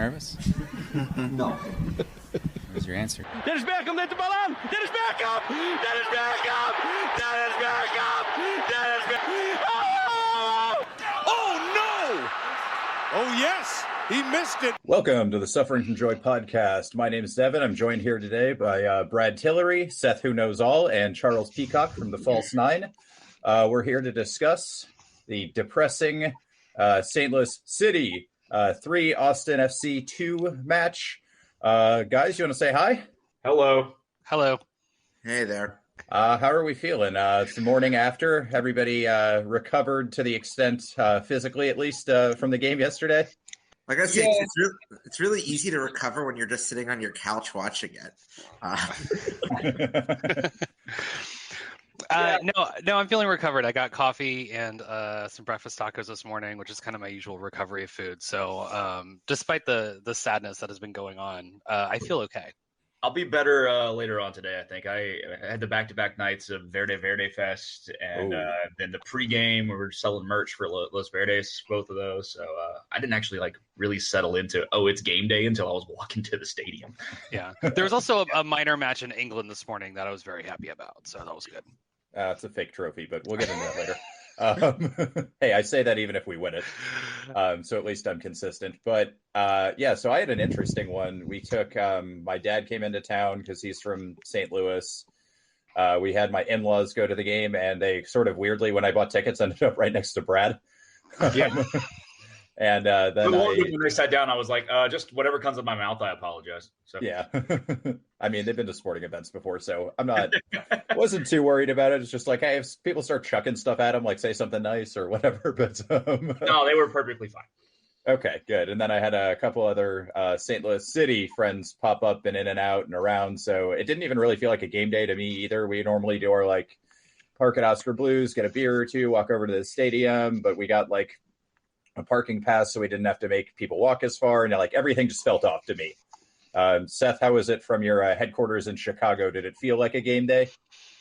nervous? No. Where's your answer? Dennis Beckham, let the ball out! Dennis Beckham! Dennis Beckham! Dennis Beckham! Dennis Beckham! Oh! Oh, no! Oh, yes! He missed it. Welcome to the Suffering from Joy podcast. My name is Devin. I'm joined here today by Brad Tillery, Seth Who Knows All, and Charles Peacock from the False Nine. We're here to discuss the depressing St. Louis City 3, Austin FC 2 match. Guys, you want to say hi? Hello. Hello. Hey there. How are we feeling? It's the morning after. Everybody recovered to the extent, physically at least, from the game yesterday? Like I say, it's really easy to recover when you're just sitting on your couch watching it. No, I'm feeling recovered. I got coffee and some breakfast tacos this morning, which is kind of my usual recovery of food. So despite the sadness that has been going on, I feel okay. I'll be better later on today, I think. I had the back-to-back nights of VERDE Fest, and then the pregame, we were selling merch for Los Verdes, both of those. So I didn't actually really settle into, it's game day until I was walking to the stadium. Yeah. There was also a minor match in England this morning that I was very happy about. So that was good. It's a fake trophy, but we'll get into that later. Hey, I say that even if we win it. So at least I'm consistent. But so I had an interesting one. We took, my dad came into town because he's from St. Louis. We had my in-laws go to the game, and they sort of weirdly, when I bought tickets, ended up right next to Brad. Yeah. And then when they sat down, I was like, just whatever comes in my mouth, I apologize. So yeah. I mean, they've been to sporting events before, so wasn't too worried about it. It's just like, hey, if people start chucking stuff at them, like say something nice or whatever. But no, they were perfectly fine. Okay, good. And then I had a couple other St. Louis City friends pop up and in and out and around. So it didn't even really feel like a game day to me either. We normally do our park at Oscar Blues, get a beer or two, walk over to the stadium, but we got a parking pass, so we didn't have to make people walk as far, and everything just felt off to me. Seth, how was it from your headquarters in Chicago? Did it feel like a game day?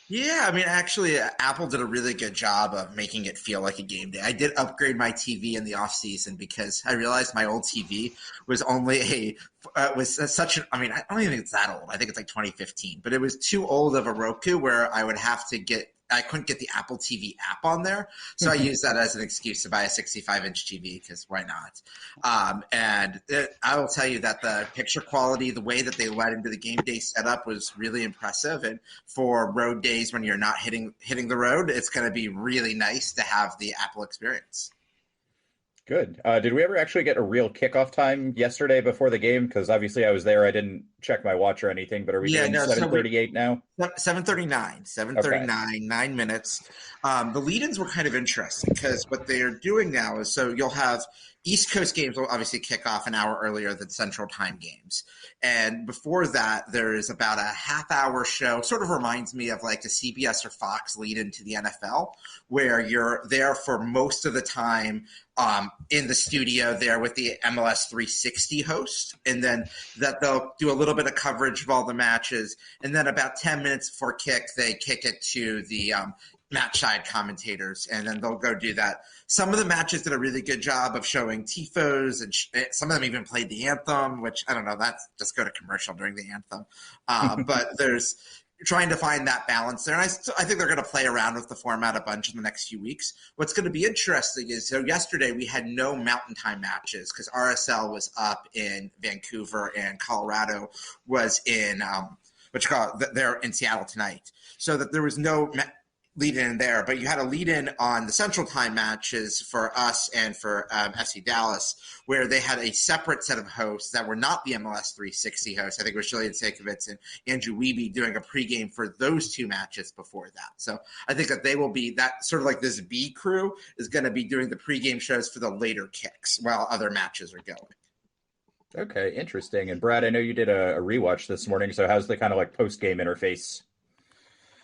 Yeah, I mean, actually, Apple did a really good job of making it feel like a game day. I did upgrade my TV in the off season because I realized my old TV was only I don't even think it's that old. I think it's 2015, but it was too old of a Roku where I couldn't get the Apple TV app on there. So I used that as an excuse to buy a 65-inch TV because why not? I will tell you that the picture quality, the way that they led into the game day setup was really impressive. And for road days when you're not hitting the road, it's going to be really nice to have the Apple experience. Good. Did we ever actually get a real kickoff time yesterday before the game? Because obviously I was there. I didn't check my watch or anything, but are we doing 7:38 now? 7:39, 9 minutes. The lead-ins were kind of interesting because what they are doing now is, so you'll have East Coast games will obviously kick off an hour earlier than Central Time games. And before that, there is about a half-hour show. Sort of reminds me of the CBS or Fox lead-in to the NFL, where you're there for most of the time in the studio there with the MLS 360 host. And then that they'll do a little bit of coverage of all the matches. And then about 10 minutes before kick, they kick it to the match side commentators, and then they'll go do that. Some of the matches did a really good job of showing tifos, and some of them even played the anthem, which I don't know, that's just go to commercial during the anthem. But there's trying to find that balance there. And I think they're going to play around with the format a bunch in the next few weeks. What's going to be interesting is, so yesterday we had no Mountain Time matches because RSL was up in Vancouver and Colorado was in they're in Seattle tonight. So that there was no lead-in there, but you had a lead-in on the Central Time matches for us and for FC Dallas, where they had a separate set of hosts that were not the MLS 360 hosts. I think it was Julian Sekovitz and Andrew Wiebe doing a pregame for those two matches before that. So I think that they will be, that sort of this B crew is going to be doing the pregame shows for the later kicks while other matches are going. Okay, interesting. And Brad, I know you did a rewatch this morning, so how's the kind of post-game interface?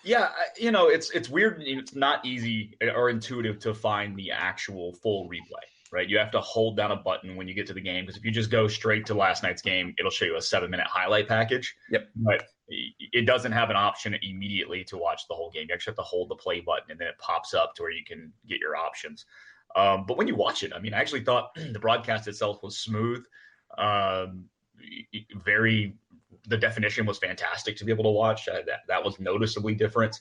Yeah, it's weird. It's not easy or intuitive to find the actual full replay, right? You have to hold down a button when you get to the game, because if you just go straight to last night's game, it'll show you a 7-minute highlight package. Yep. But it doesn't have an option immediately to watch the whole game. You actually have to hold the play button, and then it pops up to where you can get your options. But when you watch it, I actually thought the broadcast itself was smooth. The definition was fantastic to be able to watch. That was noticeably different.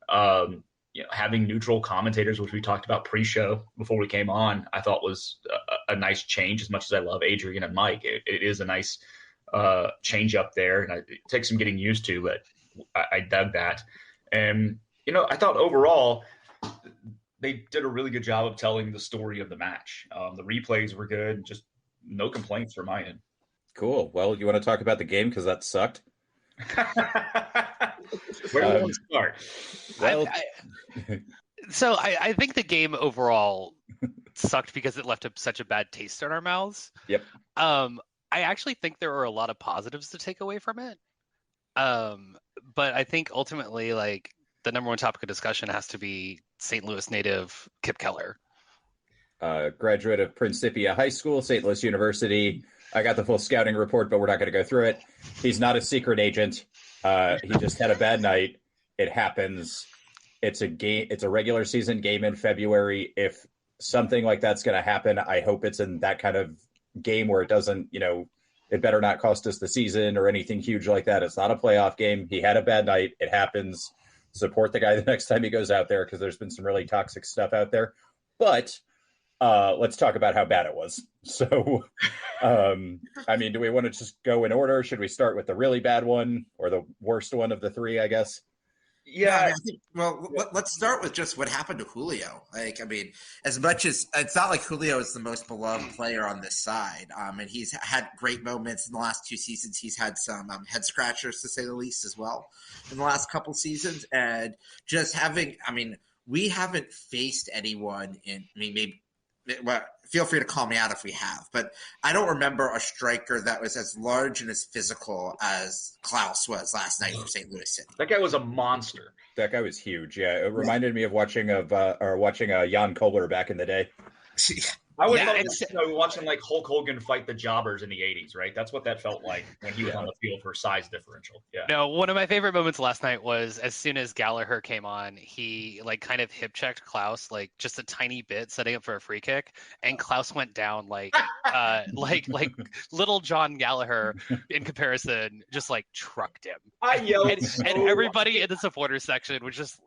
Having neutral commentators, which we talked about pre-show before we came on, I thought was a nice change. As much as I love Adrian and Mike, it is a nice change up there, and it takes some getting used to, but I dug that. And I thought overall they did a really good job of telling the story of the match. The replays were good, just no complaints from my end. Cool. Well, you want to talk about the game because that sucked? Where do we want to start? Well, I think the game overall sucked because it left such a bad taste in our mouths. Yep. I actually think there are a lot of positives to take away from it. But I think ultimately, like, the number one topic of discussion has to be St. Louis native Kip Keller. Graduate of Principia High School, St. Louis University. I got the full scouting report, but we're not going to go through it. He's not a secret agent. He just had a bad night. It happens. It's a game. It's a regular season game in February. If something like that's going to happen, I hope it's in that kind of game where it doesn't, it better not cost us the season or anything huge like that. It's not a playoff game. He had a bad night. It happens. Support the guy the next time he goes out there because there's been some really toxic stuff out there. But let's talk about how bad it was. So, do we want to just go in order? Should we start with the really bad one or the worst one of the three, I guess? Yeah. Let's start with just what happened to Julio. As much as it's not like Julio is the most beloved player on this side, and he's had great moments in the last 2 seasons. He's had some head scratchers, to say the least, as well in the last couple seasons. And just we haven't faced anyone feel free to call me out if we have, but I don't remember a striker that was as large and as physical as Klaus was last night for St. Louis City. That guy was a monster. That guy was huge. Yeah, it reminded me of watching Jan Kohler back in the day. I was watching like Hulk Hogan fight the jobbers in the 80s, right? That's what that felt like when he was on the field for size differential. Yeah. No, one of my favorite moments last night was as soon as Gallagher came on, he kind of hip checked Klaus just a tiny bit, setting up for a free kick, and Klaus went down like little John Gallagher in comparison, just trucked him. I yelled, and everybody in the supporter section was just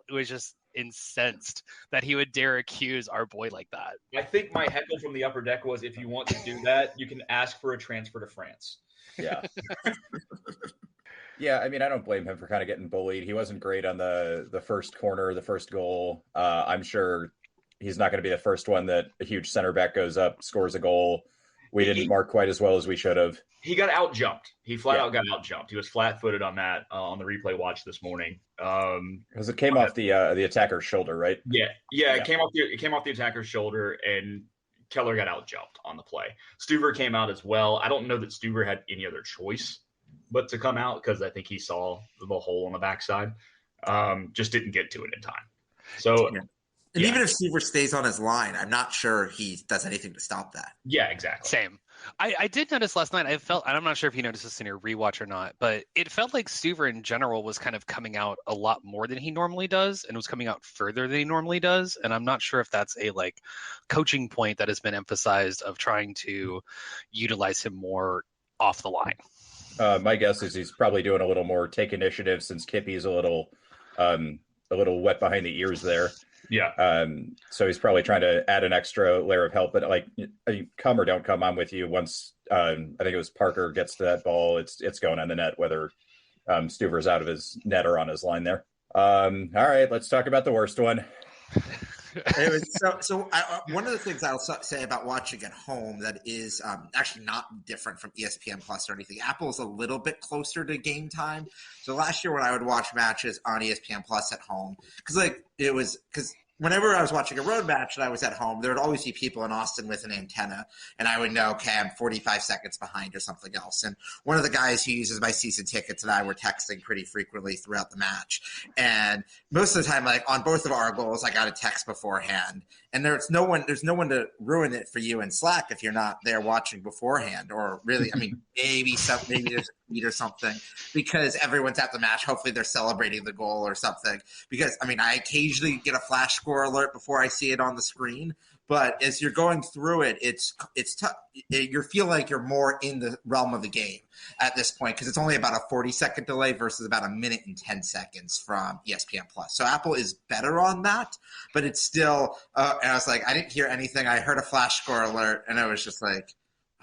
incensed that he would dare accuse our boy like that. I think my heckle from the upper deck was, if you want to do that, you can ask for a transfer to France. Yeah. Yeah, I don't blame him for kind of getting bullied. He wasn't great on the first corner, the first goal. I'm sure he's not going to be the first one that a huge center back goes up, scores a goal. We didn't mark quite as well as we should have. He got out jumped. He flat out got out jumped. He was flat footed on that on the replay watch this morning. Because it came off the attacker's shoulder, right? Yeah. It came off the attacker's shoulder, and Keller got out jumped on the play. Stuver came out as well. I don't know that Stuver had any other choice but to come out because I think he saw the hole on the backside. Just didn't get to it in time. So. Yeah. And even if Stuver stays on his line, I'm not sure he does anything to stop that. Yeah, exactly. Same. I did notice last night, I'm not sure if you noticed this in your rewatch or not, but it felt like Stuver in general was kind of coming out a lot more than he normally does and was coming out further than he normally does. And I'm not sure if that's a coaching point that has been emphasized of trying to utilize him more off the line. My guess is he's probably doing a little more take initiative since Kippy's a little wet behind the ears there. Yeah. So he's probably trying to add an extra layer of help, but come or don't come, I'm with you. Once I think it was Parker gets to that ball, it's going on the net, whether Stuver's out of his net or on his line there. All right, let's talk about the worst one. One of the things I'll say about watching at home that is actually not different from ESPN Plus or anything. Apple is a little bit closer to game time. So last year when I would watch matches on ESPN Plus at home, because whenever I was watching a road match and I was at home, there would always be people in Austin with an antenna, and I would know, okay, I'm 45 seconds behind or something else. And one of the guys who uses my season tickets and I were texting pretty frequently throughout the match. And most of the time, on both of our goals, I got a text beforehand. And there's no one to ruin it for you in Slack if you're not there watching beforehand. Or really, maybe there's tweet or something because everyone's at the match. Hopefully they're celebrating the goal or something. Because, I mean, I occasionally get a flash score alert before I see it on the screen. But as you're going through it, it's tough. You feel like you're more in the realm of the game at this point because it's only about a 40-second delay versus about a minute and 10 seconds from ESPN Plus. So Apple is better on that, but it's still. And I was like, I didn't hear anything. I heard a flash score alert, and I was just like,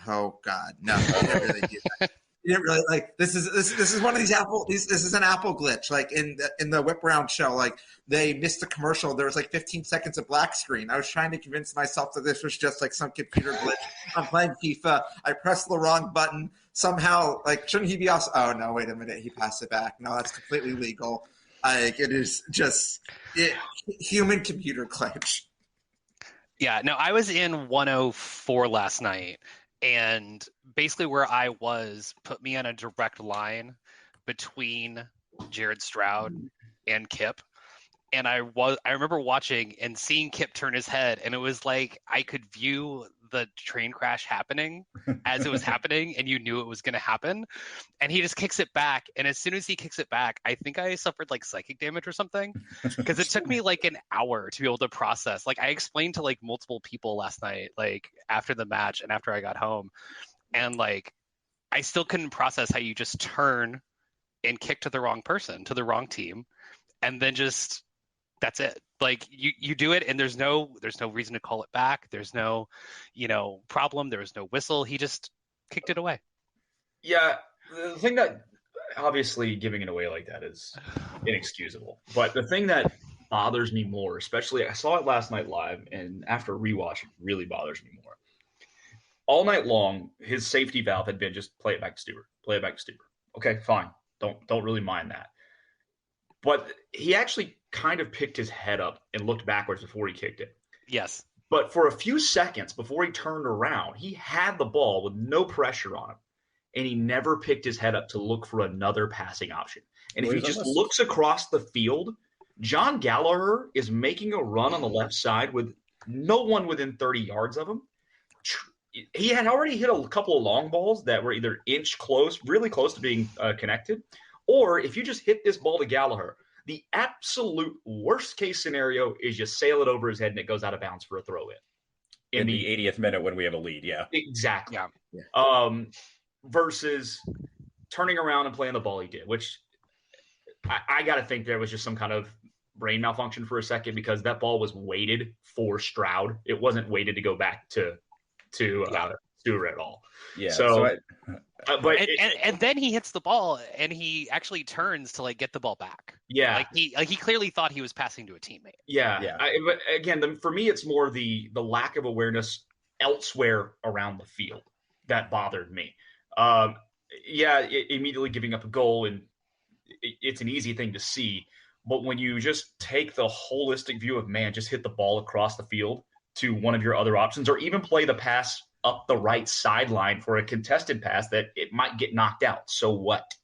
oh God, no, you didn't really do that. You didn't really like this is one of these Apple this is an Apple glitch. Like in the Whip Around show, like they missed a commercial. There was like 15 seconds of black screen. I was trying to convince myself that this was just like some computer glitch. I'm playing FIFA. I pressed the wrong button. Somehow, like, shouldn't he be also? Oh no, wait a minute. He passed it back. No, that's completely legal. Like it is just human computer glitch. Yeah, no, I was in 104 last night, and basically where I was put me on a direct line between Jared Stroud and Kip. And I remember watching and seeing Kip turn his head, and it was like I could view the train crash happening as it was happening, and you knew it was going to happen. And he just kicks it back, and as soon as he kicks it back, I think I suffered like psychic damage or something, because it took me like an hour to be able to process. Like I explained to like multiple people last night, like after the match and after I got home, and like I still couldn't process how you just turn and kick to the wrong person, to the wrong team, and then just that's it. Like you do it, and there's no reason to call it back. There's no, problem. There was no whistle. He just kicked it away. Yeah, the thing that obviously giving it away like that is inexcusable. But the thing that bothers me more, especially I saw it last night live, and after rewatch, it really bothers me more. All night long, his safety valve had been just play it back to Stewart. Play it back to Stewart. Okay, fine. Don't really mind that. But he actually kind of picked his head up and looked backwards before he kicked it. Yes. But for a few seconds before he turned around, he had the ball with no pressure on him, and he never picked his head up to look for another passing option. And if he just looks across the field, John Gallagher is making a run on the left side with no one within 30 yards of him. He had already hit a couple of long balls that were either really close to being connected, or if you just hit this ball to Gallagher, the absolute worst case scenario is you sail it over his head and it goes out of bounds for a throw in the 80th minute when we have a lead. Yeah, exactly. Yeah. Versus turning around and playing the ball he did, which I got to think there was just some kind of brain malfunction for a second, because that ball was weighted for Stroud. It wasn't weighted to go back to Stewart at all. Yeah. And then he hits the ball and he actually turns to like get the ball back. Yeah. Like he clearly thought he was passing to a teammate. Yeah. But again, for me, it's more the lack of awareness elsewhere around the field that bothered me. Immediately giving up a goal, and it's an easy thing to see. But when you just take the holistic view of, man, just hit the ball across the field to one of your other options, or even play the pass up the right sideline for a contested pass that it might get knocked out. So what?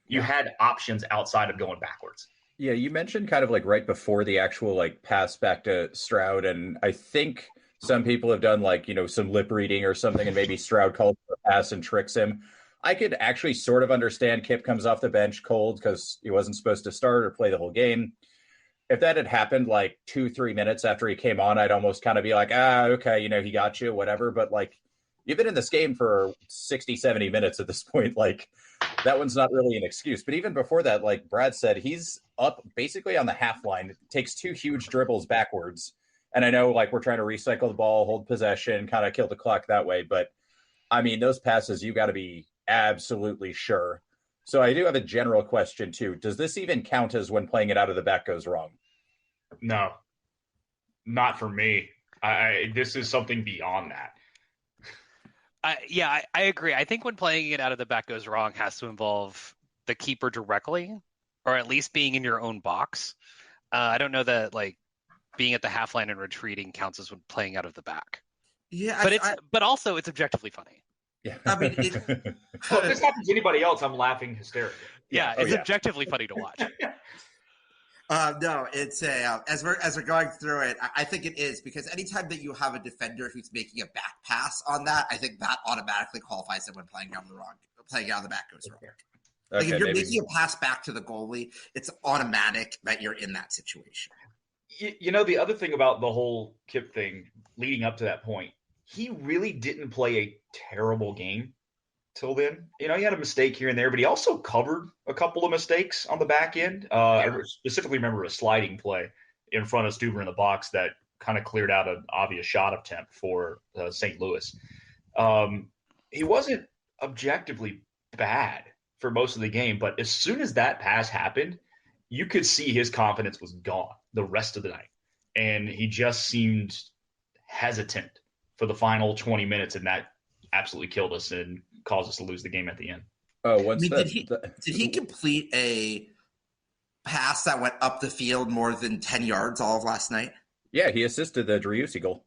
You had options outside of going backwards. Yeah, you mentioned kind of like right before the actual like pass back to Stroud, and I think some people have done like, some lip reading or something, and maybe Stroud calls for a pass and tricks him. I could actually sort of understand Kip comes off the bench cold because he wasn't supposed to start or play the whole game. If that had happened like 2-3 minutes after he came on, I'd almost kind of be like, okay, he got you, whatever. But like, you've been in this game for 60, 70 minutes at this point. Like, that one's not really an excuse. But even before that, like Brad said, he's up basically on the half line. It takes 2 huge dribbles backwards. And I know like we're trying to recycle the ball, hold possession, kind of kill the clock that way. But I mean, those passes, you got to be absolutely sure. So I do have a general question too. Does this even count as when playing it out of the back goes wrong? No, not for me. This is something beyond that. I agree. I think when playing it out of the back goes wrong has to involve the keeper directly, or at least being in your own box. I don't know that like being at the half line and retreating counts as when playing out of the back. Yeah, but also it's objectively funny. Yeah, I mean, well, if this happens to anybody else, I'm laughing hysterically. Yeah, it's objectively funny to watch. No, it's as we're going through it, I think it is, because anytime that you have a defender who's making a back pass on that, I think that automatically qualifies it when playing playing out of the back goes wrong. Okay, Like if you're maybe. making a pass back to the goalie, it's automatic that you're in that situation. You know, the other thing about the whole Kip thing leading up to that point, he really didn't play a terrible game till then. You know, he had a mistake here and there, but he also covered a couple of mistakes on the back end. I specifically remember a sliding play in front of Stuber in the box that kind of cleared out an obvious shot attempt for St. Louis. He wasn't objectively bad for most of the game, but as soon as that pass happened, you could see his confidence was gone the rest of the night. And he just seemed hesitant for the final 20 minutes, and that absolutely killed us and caused us to lose the game at the end. Oh, did he complete a pass that went up the field more than 10 yards all of last night? Yeah, he assisted the Driussi goal.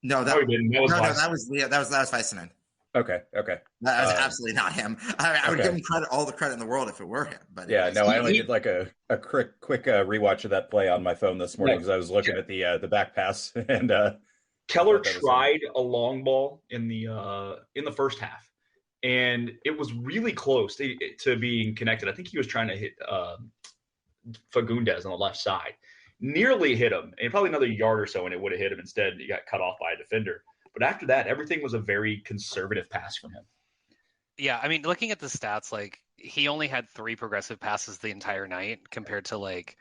No, that was Väisänen. Okay. That was absolutely not him. I would give him all the credit in the world if it were him. But yeah, no, I only did like a quick rewatch of that play on my phone this morning because I was looking at the back pass and Keller tried a long ball in the first half, and it was really close to being connected. I think he was trying to hit Fagundes on the left side, nearly hit him, and probably another yard or so, and it would have hit him. Instead, he got cut off by a defender. But after that, everything was a very conservative pass from him. Yeah, I mean, looking at the stats, like he only had 3 progressive passes the entire night compared to like,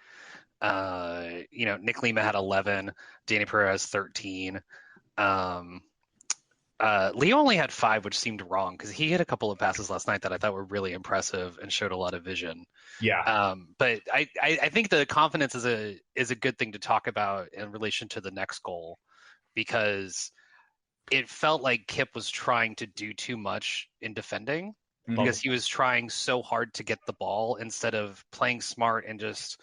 Nick Lima had 11, Danny Perez 13. Leo only had 5, which seemed wrong because he hit a couple of passes last night that I thought were really impressive and showed a lot of vision. Yeah. But I think the confidence is a good thing to talk about in relation to the next goal because it felt like Kip was trying to do too much in defending because he was trying so hard to get the ball instead of playing smart and just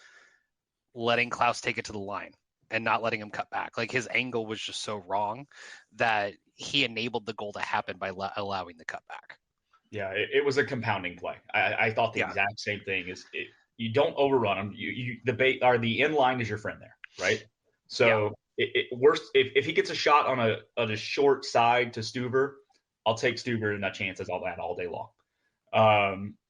letting Klaus take it to the line and not letting him cut back. Like his angle was just so wrong that he enabled the goal to happen by allowing the cutback. Yeah, it was a compounding play. I thought the exact same thing. You don't overrun him. The end line is your friend there, right? So worst if he gets a shot on a short side to Stuber, I'll take Stuber and that chances all day long.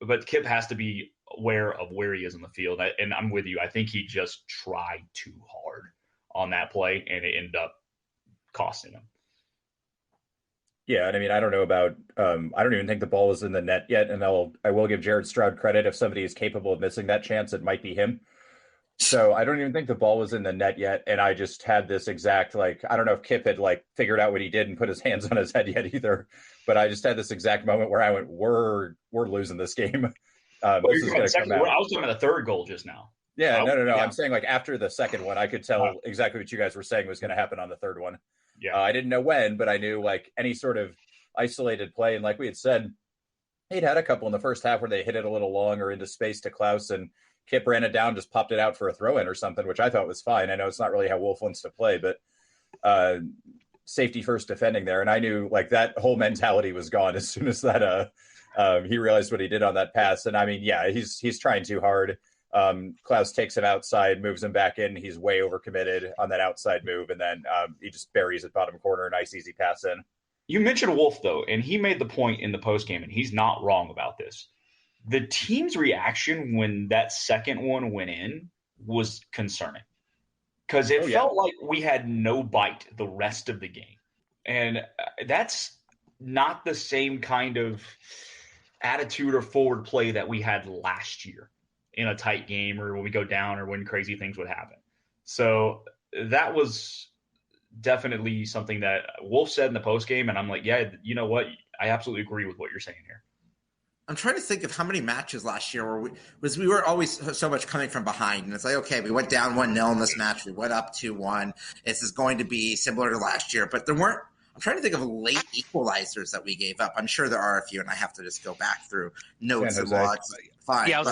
But Kip has to be aware of where he is in the field, and I'm with you. I think he just tried too hard on that play, and it ended up costing him. Yeah, and I mean, I don't know about. I don't even think the ball was in the net yet, and I will give Jared Stroud credit. If somebody is capable of missing that chance, it might be him. So I don't even think the ball was in the net yet, and I just had this exact I don't know if Kip had figured out what he did and put his hands on his head yet either, but I just had this exact moment where I went, "We're losing this game." This is going to come out. I was talking about the third goal just now. Yeah, no. Yeah. I'm saying after the second one, I could tell exactly what you guys were saying was going to happen on the third one. Yeah, I didn't know when, but I knew any sort of isolated play, and like we had said, he'd had a couple in the first half where they hit it a little long or into space to Klaus and Kip ran it down, just popped it out for a throw-in or something, which I thought was fine. I know it's not really how Wolf wants to play, but safety first defending there. And I knew that whole mentality was gone as soon as that he realized what he did on that pass. And I mean, yeah, he's trying too hard. Klaus takes him outside, moves him back in. He's way overcommitted on that outside move. And then he just buries it bottom corner, nice, easy pass in. You mentioned Wolf, though, and he made the point in the postgame, and he's not wrong about this. The team's reaction when that second one went in was concerning because it felt like we had no bite the rest of the game. And that's not the same kind of attitude or forward play that we had last year in a tight game or when we go down or when crazy things would happen. So that was definitely something that Wolf said in the postgame. And I'm like, yeah, you know what? I absolutely agree with what you're saying here. I'm trying to think of how many matches last year where we were always so much coming from behind. And it's like, okay, we went down 1-0 in this match. We went up 2-1. This is going to be similar to last year. But there weren't – I'm trying to think of late equalizers that we gave up. I'm sure there are a few, and I have to just go back through notes and logs. Fine. Yeah,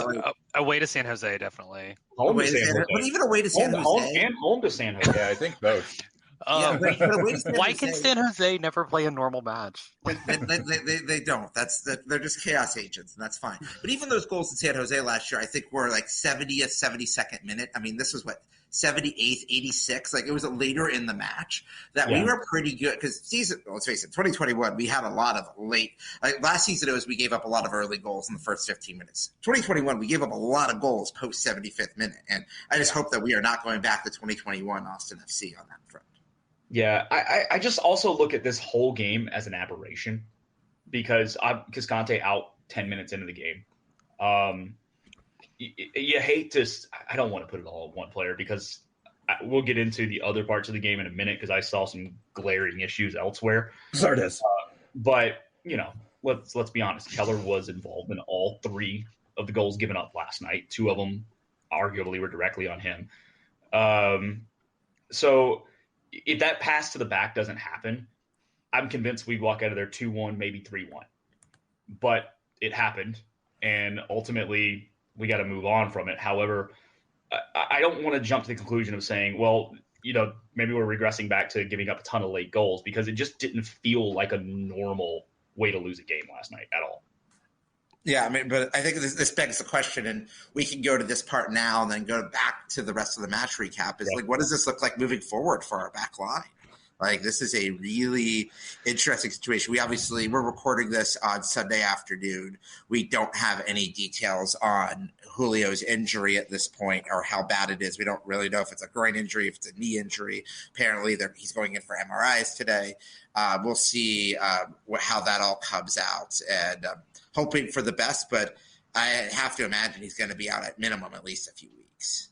away to San Jose, definitely. Home to San Jose. But even away to San Jose. And home to San Jose. Yeah, I think both. Why can San Jose never play a normal match? They don't. They're just chaos agents, and that's fine. But even those goals in San Jose last year, I think were 70th, 72nd minute. I mean, this was 78th, 86th. Like it was later in the match that we were pretty good because let's face it, 2021, we had a lot of late, like last season we gave up a lot of early goals in the first 15 minutes. 2021, we gave up a lot of goals post 75th minute. And I just hope that we are not going back to 2021 Austin FC on that front. Yeah, I just also look at this whole game as an aberration because Conte out 10 minutes into the game. You hate to – I don't want to put it all on one player because we'll get into the other parts of the game in a minute because I saw some glaring issues elsewhere. There it is. But, let's be honest. Keller was involved in all 3 of the goals given up last night. 2 of them arguably were directly on him. So if that pass to the back doesn't happen, I'm convinced we walk out of there 2-1, maybe 3-1. But it happened, and ultimately we got to move on from it. However, I don't want to jump to the conclusion of saying, well, maybe we're regressing back to giving up a ton of late goals because it just didn't feel like a normal way to lose a game last night at all. Yeah, I mean, but I think this begs the question, and we can go to this part now and then go back to the rest of the match recap. Is like, what does this look like moving forward for our back line? Like, this is a really interesting situation. We're recording this on Sunday afternoon. We don't have any details on Julio's injury at this point or how bad it is. We don't really know if it's a groin injury, if it's a knee injury. Apparently, he's going in for MRIs today. We'll see how that all comes out, and hoping for the best, but I have to imagine he's going to be out at minimum at least a few weeks.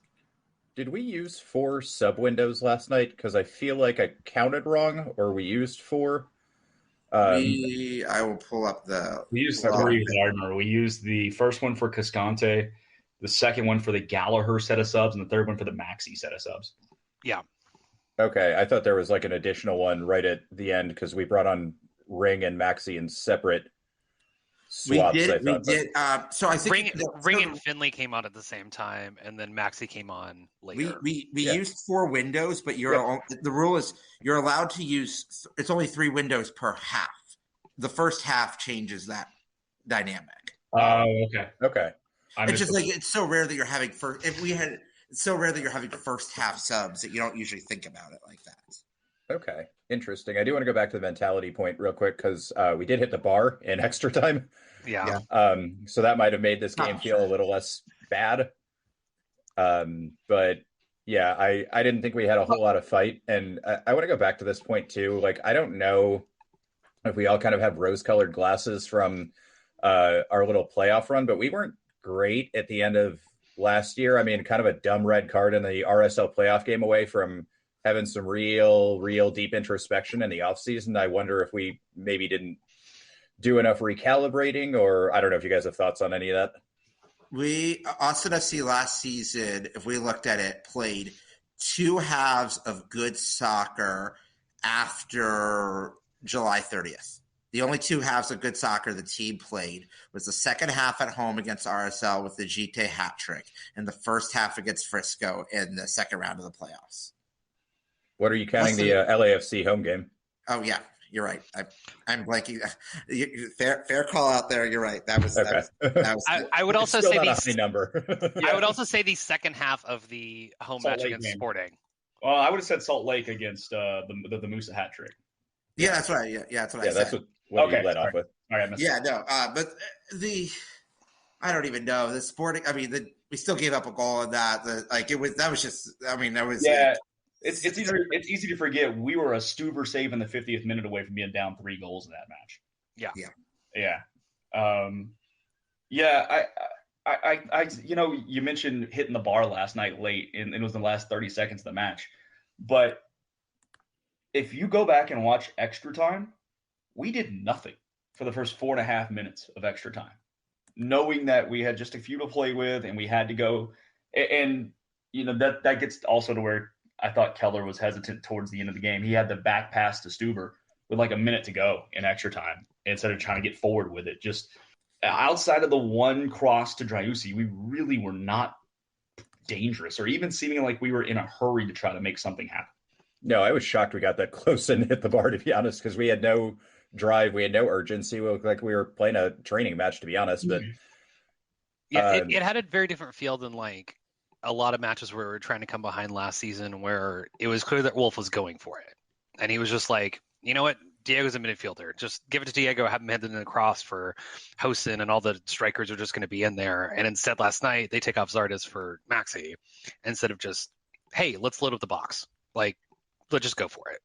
Did we use 4 sub windows last night? Because I feel like I counted wrong, or we used 4. I will pull up We used 3, I remember. We used the first one for Cascante, the second one for the Gallagher set of subs, and the third one for the Maxi set of subs. Yeah. Okay, I thought there was like an additional one right at the end because we brought on Ring and Maxi in separate swaps. We did. So I think Ring and Finley came on at the same time, and then Maxi came on later. We used 4 windows, but the rule is you're allowed to use. It's only 3 windows per half. The first half changes that dynamic. Okay. It's just like it's so rare that you're having it's so rare that you're having first half subs that you don't usually think about it like that. Okay, interesting. I do want to go back to the mentality point real quick because we did hit the bar in extra time. Yeah. So that might have made this game feel a little less bad. But yeah, I didn't think we had a whole lot of fight. And I want to go back to this point too. Like, I don't know if we all kind of have rose-colored glasses from our little playoff run, but we weren't great at the end of last year. I mean, kind of a dumb red card in the RSL playoff game away from having some real deep introspection in the offseason. I wonder if we maybe didn't do enough recalibrating, or I don't know if you guys have thoughts on any of that. Austin FC last season, if we looked at it, played 2 halves of good soccer after July 30th. The only 2 halves of good soccer the team played was the second half at home against RSL with the Gite hat trick and the first half against Frisco in the second round of the playoffs. What are you counting the LAFC home game? Oh, yeah, you're right. I'm blanking. Fair call out there. You're right. That was. I would also say a high number. I would also say the second half of the home Salt match Lake against game. Sporting. Well, I would have said Salt Lake against the Musa hat trick. Yeah, that's right. Yeah, that's what I said. That's what you led off with. All right. But I don't even know the Sporting. I mean, we still gave up a goal in that. Yeah. It's easy to forget we were a Stuber save in the 50th minute away from being down 3 goals in that match. You mentioned hitting the bar last night late, and it was the last 30 seconds of the match. But if you go back and watch extra time, we did nothing for the first 4.5 minutes of extra time, knowing that we had just a few to play with and we had to go. And that gets also to where I thought Keller was hesitant towards the end of the game. He had the back pass to Stuber with like a minute to go in extra time instead of trying to get forward with it. Just outside of the one cross to Driussi, we really were not dangerous or even seeming like we were in a hurry to try to make something happen. No, I was shocked we got that close and hit the bar, to be honest, because we had no drive. We had no urgency. We looked like we were playing a training match, to be honest. But it had a very different feel than like a lot of matches where we were trying to come behind last season where it was clear that Wolf was going for it. And he was just like, you know what? Diego's a midfielder. Just give it to Diego, have him head in the cross for Hosen, and all the strikers are just going to be in there. And instead, last night, they take off Zardes for Maxi instead of just, hey, let's load up the box. Like, let's just go for it.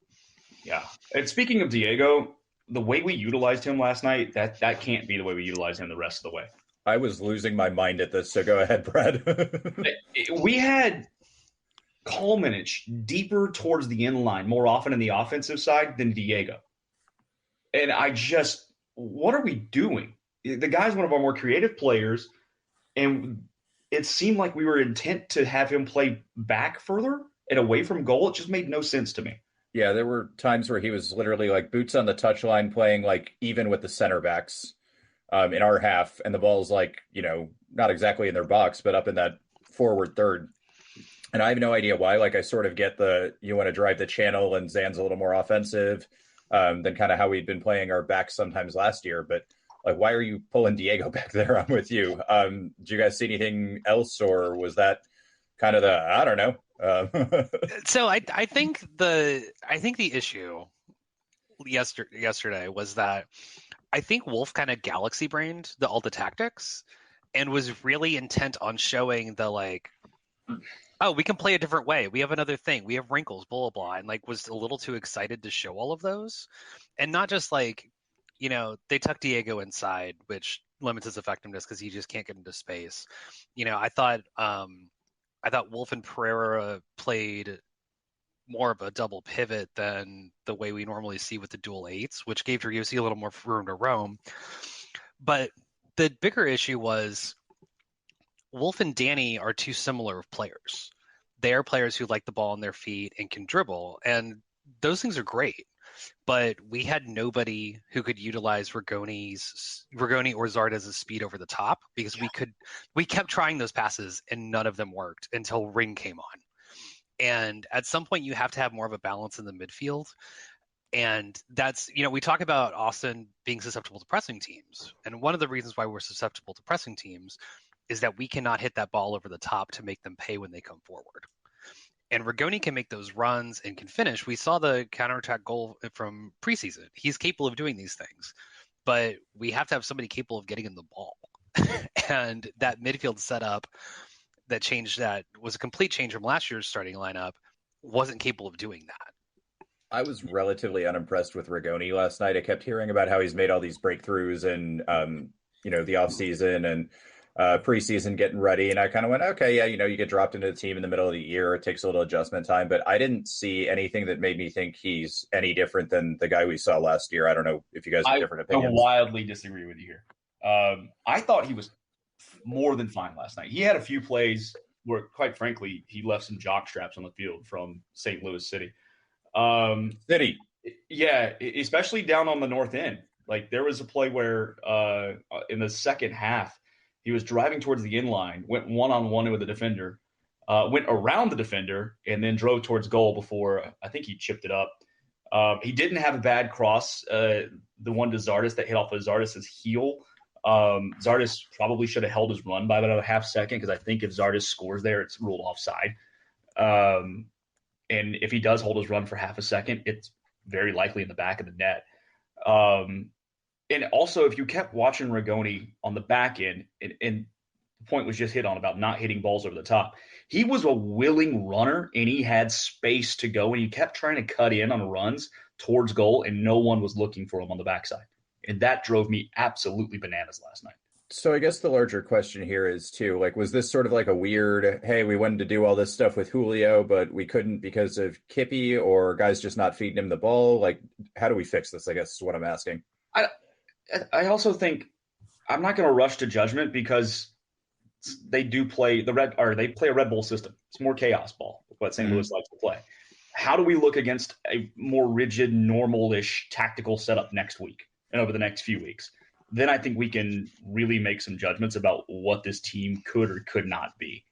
Yeah. And speaking of Diego, the way we utilized him last night, that can't be the way we utilize him the rest of the way. I was losing my mind at this, so go ahead, Brad. We had Kalmanich deeper towards the end line more often in the offensive side than Diego. And what are we doing? The guy's one of our more creative players, and it seemed like we were intent to have him play back further and away from goal. It just made no sense to me. Yeah, there were times where he was literally like boots on the touchline playing like even with the center backs in our half, and the ball's like, not exactly in their box, but up in that forward third. And I have no idea why. Like, I sort of get you want to drive the channel and Zan's a little more offensive than kind of how we'd been playing our backs sometimes last year. But like, why are you pulling Diego back there? I'm with you. Did you guys see anything else, or was that kind of I don't know. So I think the issue yesterday was that I think Wolf kind of galaxy brained all the tactics and was really intent on showing the like, oh, we can play a different way. We have another thing. We have wrinkles, blah, blah, and like was a little too excited to show all of those. And not just like, they tuck Diego inside, which limits his effectiveness because he just can't get into space. I thought Wolf and Pereira played more of a double pivot than the way we normally see with the dual eights, which gave Driussi a little more room to roam. But the bigger issue was Wolf and Danny are two similar players. They are players who like the ball on their feet and can dribble, and those things are great. But we had nobody who could utilize Rigoni or Zardes' speed over the top because we kept trying those passes and none of them worked until Ring came on. And at some point you have to have more of a balance in the midfield. And that's, we talk about Austin being susceptible to pressing teams. And one of the reasons why we're susceptible to pressing teams is that we cannot hit that ball over the top to make them pay when they come forward. And Rigoni can make those runs and can finish. We saw the counterattack goal from preseason. He's capable of doing these things, but we have to have somebody capable of getting in the ball. And that midfield setup that was a complete change from last year's starting lineup wasn't capable of doing that. I was relatively unimpressed with Rigoni last night. I kept hearing about how he's made all these breakthroughs in, the offseason and preseason getting ready. And I kind of went, okay, yeah, you get dropped into the team in the middle of the year. It takes a little adjustment time, but I didn't see anything that made me think he's any different than the guy we saw last year. I don't know if you guys have different opinions. I wildly disagree with you here. I thought he was more than fine last night. He had a few plays where, quite frankly, he left some jock straps on the field from St. Louis City. Yeah, especially down on the north end. Like, there was a play where in the second half, he was driving towards the end line, went one-on-one with the defender, went around the defender, and then drove towards goal before I think he chipped it up. He didn't have a bad cross, the one to Zardes that hit off of Zardes' heel. Zardes probably should have held his run by about a half second because I think if Zardes scores there, it's ruled offside. And if he does hold his run for half a second, it's very likely in the back of the net. And also, if you kept watching Rigoni on the back end, and the point was just hit on about not hitting balls over the top, he was a willing runner, and he had space to go, and he kept trying to cut in on runs towards goal, and no one was looking for him on the backside. And that drove me absolutely bananas last night. So I guess the larger question here is, too, like, was this sort of like a weird, hey, we wanted to do all this stuff with Julio, but we couldn't because of Kippy, or guys just not feeding him the ball? Like, how do we fix this, I guess is what I'm asking. I also think I'm not going to rush to judgment because they do play they play a Red Bull system. It's more chaos ball, what St. Louis likes to play. How do we look against a more rigid, normal-ish tactical setup next week and over the next few weeks? Then I think we can really make some judgments about what this team could or could not be.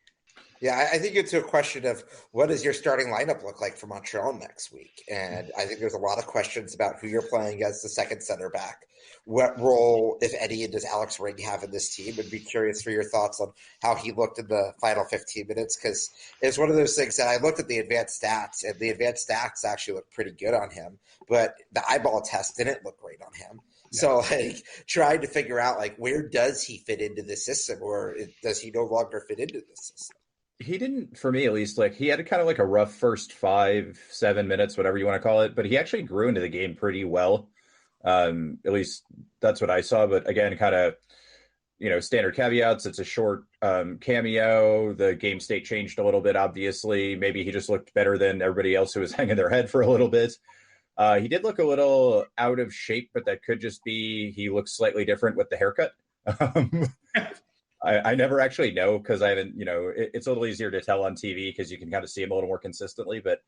Yeah, I think it's a question of what does your starting lineup look like for Montreal next week? And I think there's a lot of questions about who you're playing as the second center back. What role, if any, does Alex Ring have in this team? I'd be curious for your thoughts on how he looked in the final 15 minutes, because it's one of those things that I looked at the advanced stats, and the advanced stats actually look pretty good on him, but the eyeball test didn't look great on him. Yeah. So, like, trying to figure out, like, where does he fit into the system, or does he no longer fit into the system? He didn't, for me at least, like he had kind of like a rough first 5-7 minutes, whatever you want to call it, but he actually grew into the game pretty well. At least that's what I saw. But again, kind of, standard caveats. It's a short cameo. The game state changed a little bit, obviously. Maybe he just looked better than everybody else who was hanging their head for a little bit. He did look a little out of shape, but that could just be he looks slightly different with the haircut. I never actually know because I haven't, it's a little easier to tell on TV because you can kind of see him a little more consistently, but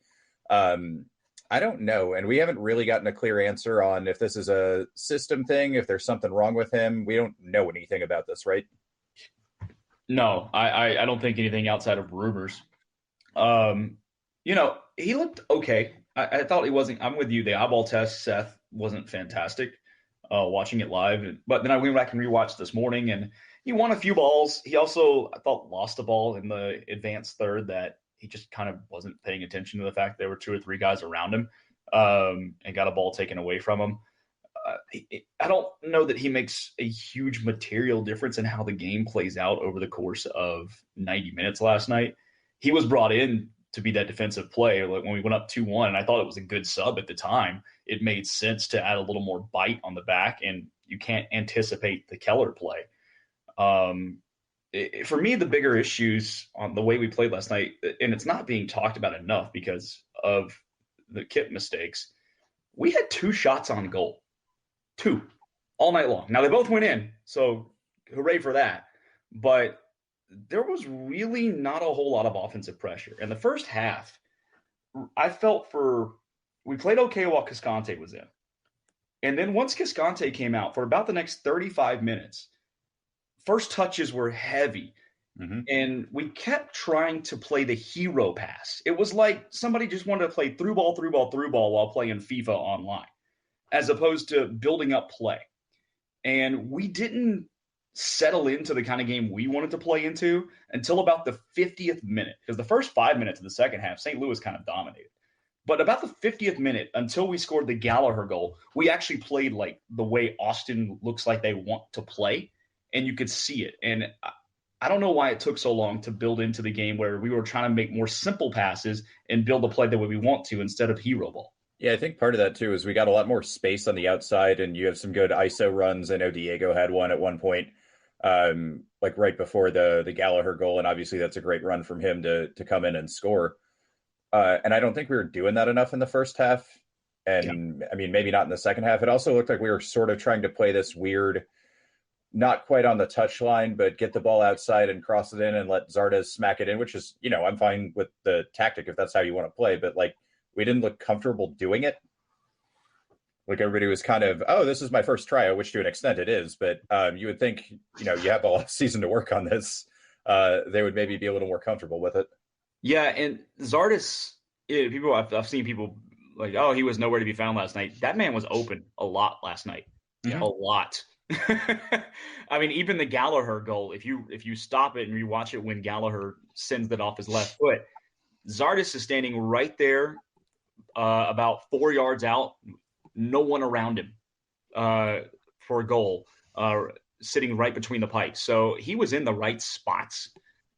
I don't know. And we haven't really gotten a clear answer on if this is a system thing, if there's something wrong with him. We don't know anything about this, right? No, I don't think anything outside of rumors. He looked okay. I thought he wasn't, I'm with you. The eyeball test, Seth, wasn't fantastic watching it live. But then I went back and rewatched this morning and he won a few balls. He also, I thought, lost a ball in the advanced third that he just kind of wasn't paying attention to the fact there were 2 or 3 guys around him and got a ball taken away from him. I don't know that he makes a huge material difference in how the game plays out over the course of 90 minutes last night. He was brought in to be that defensive play. Like when we went up 2-1, and I thought it was a good sub at the time. It made sense to add a little more bite on the back, and you can't anticipate the Keller play. For me, the bigger issues on the way we played last night, and it's not being talked about enough because of the kip mistakes, we had 2 shots on goal. 2 all night long. Now, they both went in, so hooray for that. But there was really not a whole lot of offensive pressure. In the first half, I felt we played okay while Cascante was in. And then once Cascante came out, for about the next 35 minutes, first touches were heavy. Mm-hmm. And we kept trying to play the hero pass. It was like somebody just wanted to play through ball while playing FIFA online, as opposed to building up play. And we didn't settle into the kind of game we wanted to play into until about the 50th minute. Because the first 5 minutes of the second half, St. Louis kind of dominated. But about the 50th minute, until we scored the Gallagher goal, we actually played like the way Austin looks like they want to play. And you could see it. And I don't know why it took so long to build into the game where we were trying to make more simple passes and build the play the way we want to instead of hero ball. Yeah, I think part of that, too, is we got a lot more space on the outside, and you have some good ISO runs. I know Diego had one at one point, like right before the Gallagher goal, and obviously that's a great run from him to come in and score. And I don't think we were doing that enough in the first half. And, I mean, maybe not in the second half. It also looked like we were sort of trying to play this weird, not quite on the touchline, but get the ball outside and cross it in and let Zardes smack it in, which is, I'm fine with the tactic if that's how you want to play. But, like, we didn't look comfortable doing it. Like everybody was kind of, this is my first tryout, which to an extent it is. But you would think, you have all season to work on this. They would maybe be a little more comfortable with it. Yeah, and Zardes, I've seen people like, he was nowhere to be found last night. That man was open a lot last night. Yeah. A lot. I mean, even the Gallagher goal, if you stop it and you watch it when Gallagher sends that off his left foot, Zardes is standing right there about 4 yards out, no one around him for a goal, sitting right between the pipes. So he was in the right spots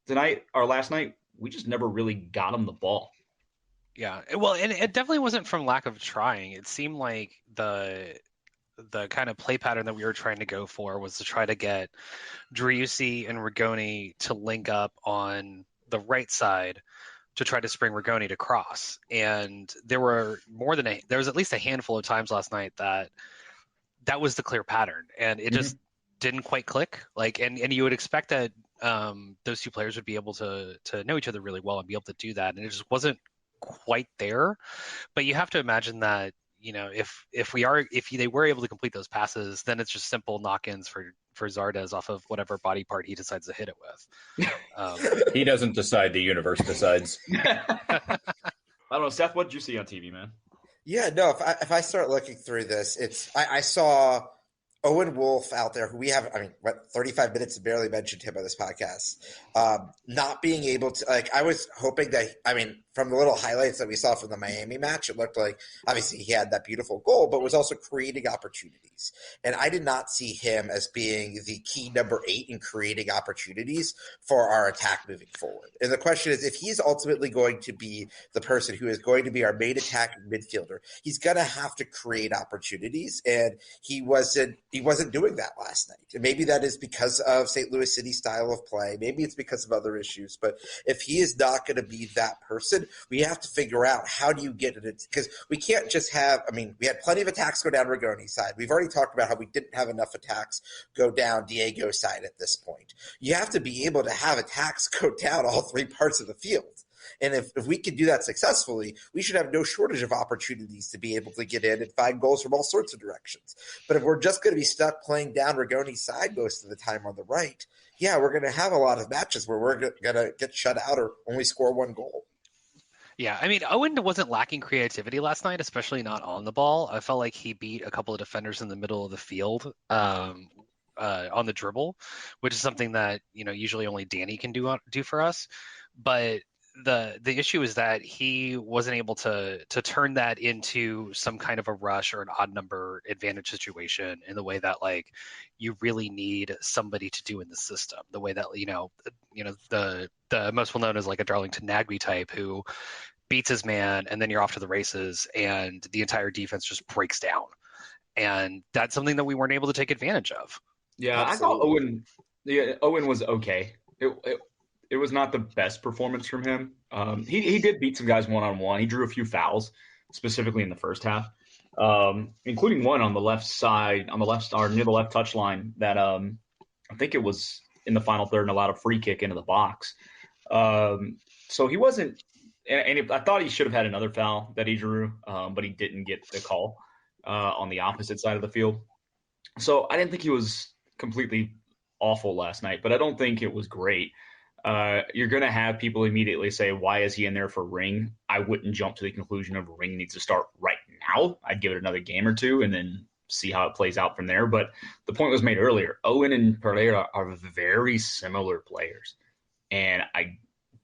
tonight or last night. We just never really got him the ball. Yeah, well, and it definitely wasn't from lack of trying. It seemed like the kind of play pattern that we were trying to go for was to try to get Driussi and Rigoni to link up on the right side to try to spring Rigoni to cross. And there was at least a handful of times last night that was the clear pattern, and it just didn't quite click. Like, and you would expect that those 2 players would be able to know each other really well and be able to do that, and it just wasn't quite there. But you have to imagine that if they were able to complete those passes, then it's just simple knock-ins for Zardes off of whatever body part he decides to hit it with. He doesn't decide; the universe decides. I don't know, Seth. What did you see on TV, man? Yeah, no. If I start looking through this, I saw Owen Wolf out there, who we have, 35 minutes and barely mentioned him on this podcast, not being able to, I was hoping that, from the little highlights that we saw from the Miami match, it looked like, obviously, he had that beautiful goal, but was also creating opportunities. And I did not see him as being the key number 8 in creating opportunities for our attack moving forward. And the question is, if he's ultimately going to be the person who is going to be our main attacking midfielder, he's going to have to create opportunities, and he wasn't doing that last night. And maybe that is because of St. Louis City's style of play. Maybe it's because of other issues. But if he is not going to be that person, we have to figure out how do you get it. Because we can't just have – we had plenty of attacks go down Rigoni's side. We've already talked about how we didn't have enough attacks go down Diego's side at this point. You have to be able to have attacks go down all 3 parts of the field. And if we can do that successfully, we should have no shortage of opportunities to be able to get in and find goals from all sorts of directions. But if we're just going to be stuck playing down Rigoni's side most of the time on the right, yeah, we're going to have a lot of matches where we're going to get shut out or only score 1 goal. Yeah, Owen wasn't lacking creativity last night, especially not on the ball. I felt like he beat a couple of defenders in the middle of the field on the dribble, which is something that usually only Danny can do for us. But the issue is that he wasn't able to turn that into some kind of a rush or an odd number advantage situation in the way that you really need somebody to do in the system. The way that the most well known is like a Darlington Nagby type who beats his man and then you're off to the races and the entire defense just breaks down. And that's something that we weren't able to take advantage of. Yeah, absolutely. I thought Owen was okay. It was not the best performance from him. He did beat some guys one-on-one. He drew a few fouls, specifically in the first half, including one on the left side, on the left star near the left touchline that I think it was in the final third and allowed a free kick into the box. So he wasn't I thought he should have had another foul that he drew, but he didn't get the call on the opposite side of the field. So I didn't think he was completely awful last night, but I don't think it was great. You're going to have people immediately say, why is he in there for Ring? I wouldn't jump to the conclusion of Ring needs to start right now. I'd give it another game or two and then see how it plays out from there. But the point was made earlier. Owen and Pereira are very similar players. And I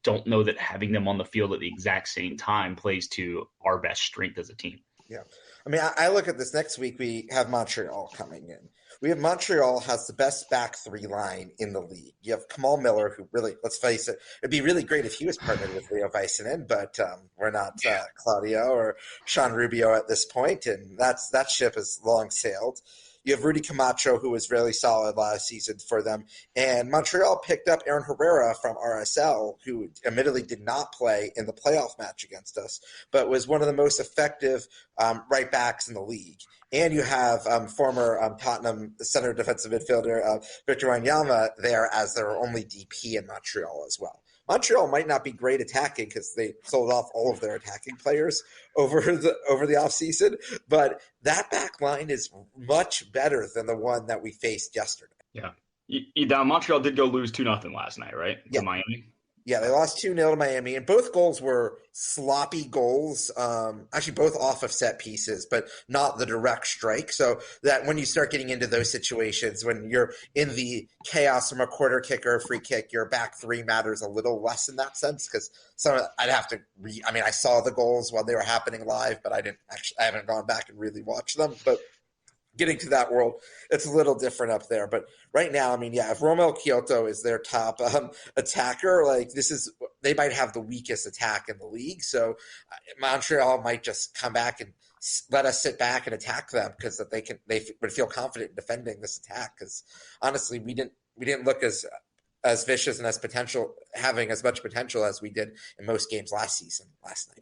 don't know that having them on the field at the exact same time plays to our best strength as a team. Yeah. I look at this next week, we have Montreal coming in. Montreal has the best back 3 line in the league. You have Kamal Miller, who really, let's face it, it'd be really great if he was partnered with Leo Väisänen, but we're not Claudio or Sean Rubio at this point, and that ship has long sailed. You have Rudy Camacho, who was really solid last season for them. And Montreal picked up Aaron Herrera from RSL, who admittedly did not play in the playoff match against us, but was one of the most effective right backs in the league. And you have former Tottenham center defensive midfielder Victor Wanyama there as their only DP in Montreal as well. Montreal might not be great attacking because they sold off all of their attacking players over the offseason, but that back line is much better than the one that we faced yesterday. Yeah. Montreal did go lose 2-0 last night, right? Yeah. To Miami. Yeah, they lost 2-0 to Miami, and both goals were sloppy goals, actually both off of set pieces, but not the direct strike. So that when you start getting into those situations, when you're in the chaos from a quarter kick or a free kick, your back 3 matters a little less in that sense because I'd have to I saw the goals while they were happening live, but I haven't gone back and really watched them. But getting to that world, it's a little different up there. But right now, if Romel Kyoto is their top attacker, they might have the weakest attack in the league. So Montreal might just come back and let us sit back and attack them because they would feel confident in defending this attack. Because honestly, we didn't look as vicious and having as much potential as we did in most games last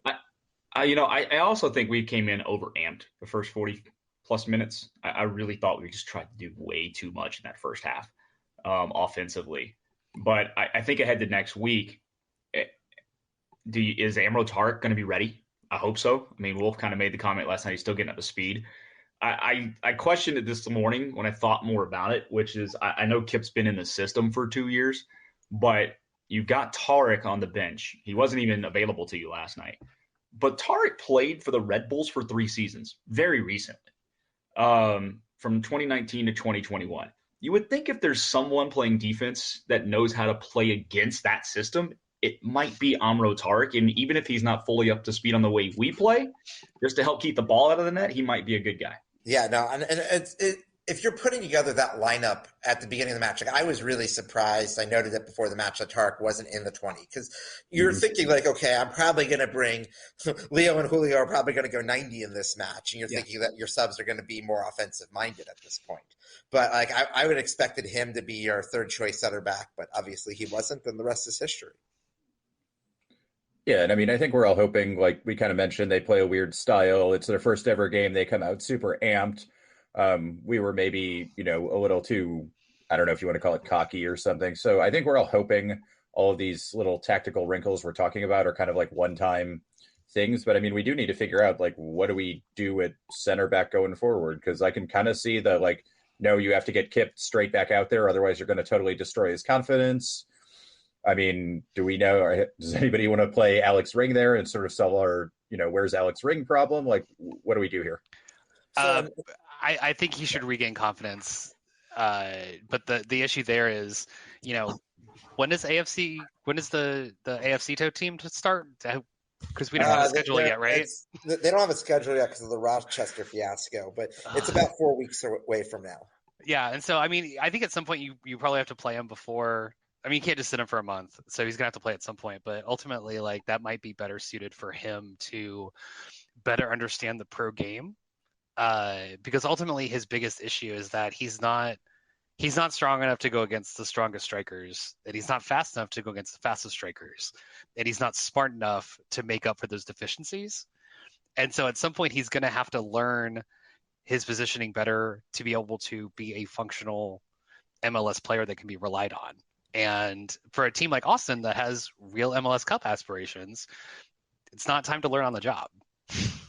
night. I also think we came in overamped the first 40 plus minutes. I really thought we just tried to do way too much in that first half offensively. But I think ahead to next week, is Amro Tarek going to be ready? I hope so. I mean, Wolf kind of made the comment last night. He's still getting up to speed. I questioned it this morning when I thought more about it, which is I know Kip's been in the system for 2 years, but you got Tarek on the bench. He wasn't even available to you last night. But Tarek played for the Red Bulls for 3 seasons very recently, from 2019 to 2021. You would think if there's someone playing defense that knows how to play against that system, it might be Amro Tarek. And even if he's not fully up to speed on the way we play, just to help keep the ball out of the net, he might be a good guy. Yeah, no, and if you're putting together that lineup at the beginning of the match, like I was really surprised. I noted it before the match that Tarek wasn't in the 20 because you're thinking like, okay, I'm probably going to bring Leo and Julio are probably going to go 90 in this match, and you're thinking that your subs are going to be more offensive minded at this point. But like I would have expected him to be your third choice center back, but obviously he wasn't, and the rest is history. Yeah, and I mean, I think we're all hoping, like we kind of mentioned, they play a weird style. It's their first ever game. They come out super amped. We were maybe, a little too, I don't know if you want to call it cocky or something. So I think we're all hoping all of these little tactical wrinkles we're talking about are kind of like one-time things. But I mean, we do need to figure out, like, what do we do at center back going forward? Because I can kind of see that, like, no, you have to get Kip straight back out there. Otherwise, you're going to totally destroy his confidence. I mean, do we know, or does anybody want to play Alex Ring there and sort of solve our, where's Alex Ring problem? Like, what do we do here? I think he should regain confidence. But the issue there is, when is the AFC team to start? Because we don't have a schedule yet, right? They don't have a schedule yet because of the Rochester fiasco, but it's about 4 weeks away from now. Yeah, and so, I mean, I think at some point you probably have to play him before. I mean, you can't just sit him for a month, so he's gonna have to play at some point. But ultimately, like, that might be better suited for him to better understand the pro game, because ultimately his biggest issue is that he's not strong enough to go against the strongest strikers, and he's not fast enough to go against the fastest strikers, and he's not smart enough to make up for those deficiencies. And so, at some point, he's gonna have to learn his positioning better to be able to be a functional MLS player that can be relied on. And for a team like Austin that has real MLS Cup aspirations, it's not time to learn on the job.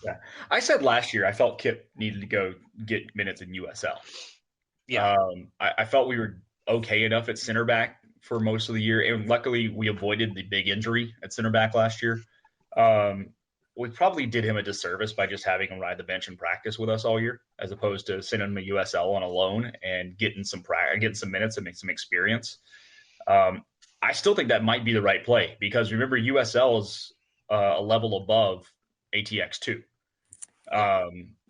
Yeah. I said last year I felt Kip needed to go get minutes in USL. Yeah. I felt we were okay enough at center back for most of the year. And luckily we avoided the big injury at center back last year. We probably did him a disservice by just having him ride the bench and practice with us all year, as opposed to sending him a USL on a loan and getting some minutes and make some experience. I still think that might be the right play because remember USL is a level above ATX2.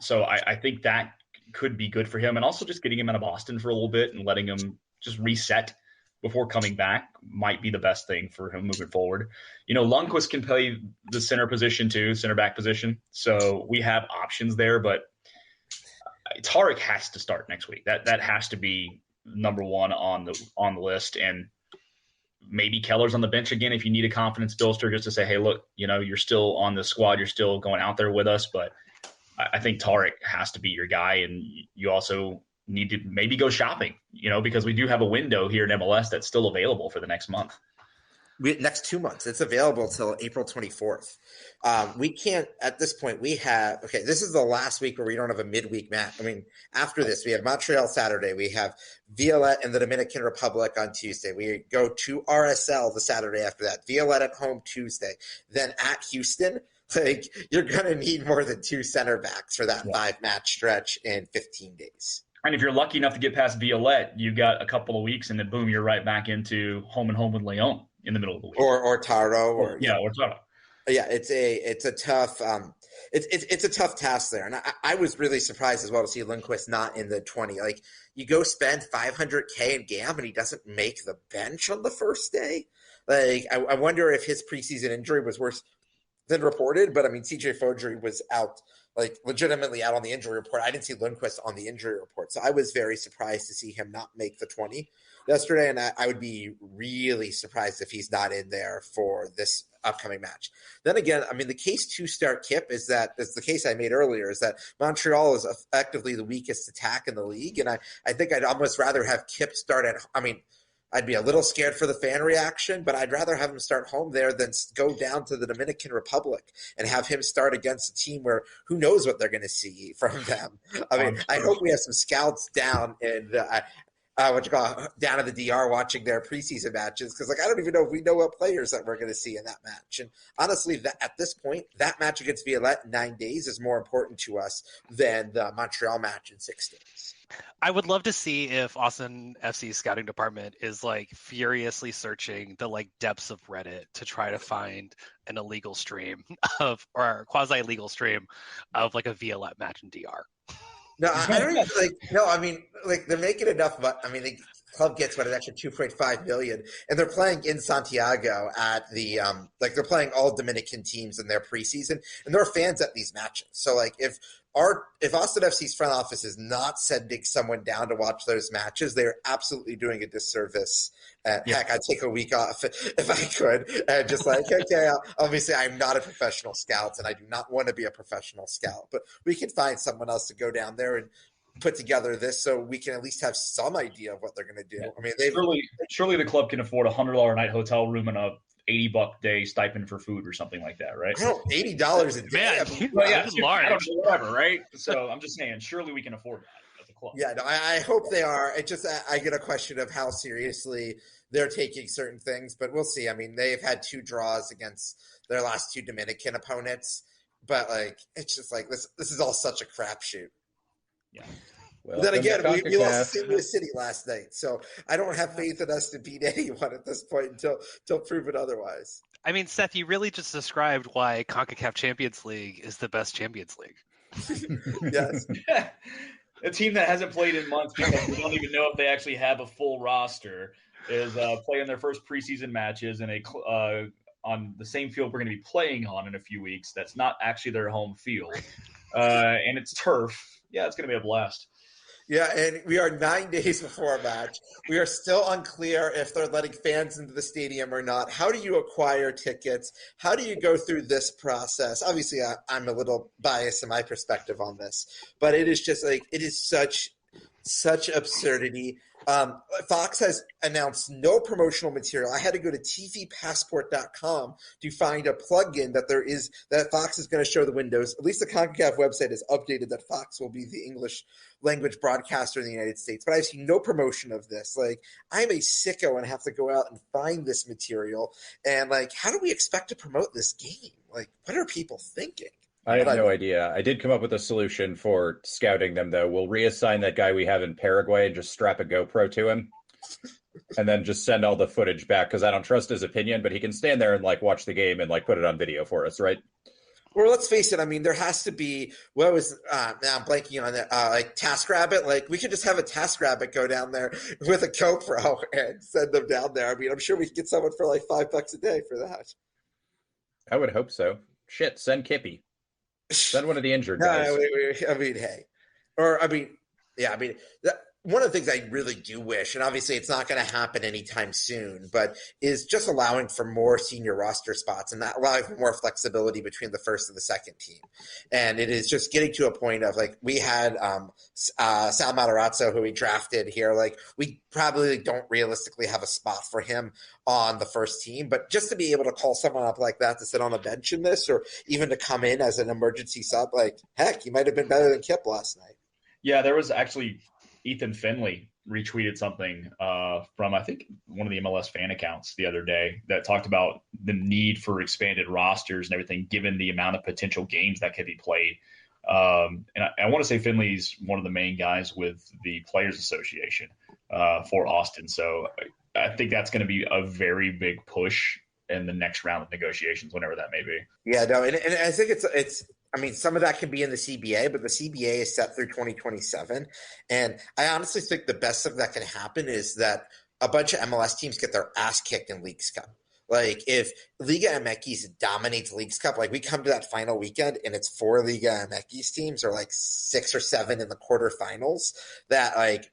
So I think that could be good for him, and also just getting him out of Boston for a little bit and letting him just reset before coming back might be the best thing for him moving forward. Lundqvist can play the center position too, center back position. So we have options there, but Tarek has to start next week. That has to be number one on the list. And maybe Keller's on the bench again if you need a confidence booster, just to say, hey, look, you're still on the squad. You're still going out there with us. But I think Tarek has to be your guy. And you also need to maybe go shopping, because we do have a window here in MLS that's still available for the next month. Next 2 months. It's available till April 24th. We can't, at this point, this is the last week where we don't have a midweek match. I mean, after this, we have Montreal Saturday. We have Violette and the Dominican Republic on Tuesday. We go to RSL the Saturday after that. Violette at home Tuesday. Then at Houston. Like, you're going to need more than 2 center backs for that 5-match stretch in 15 days. And if you're lucky enough to get past Violette, you've got a couple of weeks, and then boom, you're right back into home with Leon in the middle of the week, or Taro, or Taro. Yeah, it's a tough it's a tough task there, and I was really surprised as well to see Lundqvist not in the 20. Like, you go spend $500K in GAM and he doesn't make the bench on the first day. Like, I wonder if his preseason injury was worse than reported. But I mean, CJ Fodry was out, like, legitimately out on the injury report. I didn't see Lundqvist on the injury report, so I was very surprised to see him not make the 20 yesterday, and I would be really surprised if he's not in there for this upcoming match. Then again, I mean, the case to start Kip is the case I made earlier, is that Montreal is effectively the weakest attack in the league, and I think I'd almost rather have Kip start I'd be a little scared for the fan reaction, but I'd rather have him start home there than go down to the Dominican Republic and have him start against a team where who knows what they're going to see from them. I mean, I hope we have some scouts down in down at the DR watching their preseason matches, because I don't even know if we know what players that we're going to see in that match. And honestly, at this point, that match against Violette in 9 days is more important to us than the Montreal match in 6 days. I would love to see if Austin FC's scouting department is furiously searching the depths of Reddit to try to find an illegal stream or quasi-legal stream of a Violette match in DR. No, I don't even they're making enough, but the club gets an extra $2.5 million, and they're playing in Santiago at the they're playing all Dominican teams in their preseason, and there are fans at these matches. So if Austin FC's front office is not sending someone down to watch those matches, they're absolutely doing a disservice. Heck, I'd take a week off if I could, and just okay. Obviously, I'm not a professional scout, and I do not want to be a professional scout, but we can find someone else to go down there and put together this so we can at least have some idea of what they're going to do. Surely the club can afford $100 a night hotel room and a $80 day stipend for food or something like that, right? $80 a day. Large. Whatever, right? So I'm just saying, surely we can afford that as a club. Yeah, no, I hope they are. It just I get a question of how seriously they're taking certain things, but we'll see. They've had 2 draws against their last 2 Dominican opponents, but it's just this is all such a crapshoot. Yeah. Well, then again, we lost to St. Louis City last night, so I don't have faith in us to beat anyone at this point until proven otherwise. Seth, you really just described why CONCACAF Champions League is the best Champions League. Yes. A team that hasn't played in months because we don't even know if they actually have a full roster is playing their first preseason matches in on the same field we're going to be playing on in a few weeks. That's not actually their home field, and it's turf. Yeah, it's going to be a blast. Yeah, and we are 9 days before a match. We are still unclear if they're letting fans into the stadium or not. How do you acquire tickets? How do you go through this process? Obviously, I'm a little biased in my perspective on this, but it is just it is such absurdity. Fox has announced no promotional material. I had to go to tvpassport.com to find a plugin that Fox is going to show the windows. At least the CONCACAF website is updated that Fox will be the English language broadcaster in the United States. But I've seen no promotion of this. I'm a sicko and have to go out and find this material. And how do we expect to promote this game? What are people thinking? I have no idea. I did come up with a solution for scouting them, though. We'll reassign that guy we have in Paraguay and just strap a GoPro to him and then just send all the footage back, because I don't trust his opinion, but he can stand there and watch the game and put it on video for us, right? Well, let's face it. There has to be now I'm blanking on that. TaskRabbit. We could just have a TaskRabbit go down there with a GoPro and send them down there. I'm sure we could get someone for $5 a day for that. I would hope so. Shit, send Kippy. Send one of the injured guys. One of the things I really do wish, and obviously it's not going to happen anytime soon, but is just allowing for more senior roster spots and that allowing for more flexibility between the first and the second team. And it is just getting to a point of we had Sal Matarazzo, who we drafted here. We probably don't realistically have a spot for him on the first team, but just to be able to call someone up like that to sit on a bench in this, or even to come in as an emergency sub, heck, he might have been better than Kip last night. Yeah, there was actually Ethan Finley retweeted something from, I think, one of the MLS fan accounts the other day that talked about the need for expanded rosters and everything, given the amount of potential games that could be played. And I want to say Finley's one of the main guys with the Players Association for Austin. So I think that's going to be a very big push in the next round of negotiations, whenever that may be. Yeah, no, and I think it's some of that can be in the CBA, but the CBA is set through 2027. And I honestly think the best thing that can happen is that a bunch of MLS teams get their ass kicked in Leagues Cup. If Liga MX dominates Leagues Cup, we come to that final weekend and it's 4 Liga MX teams or 6 or 7 in the quarterfinals that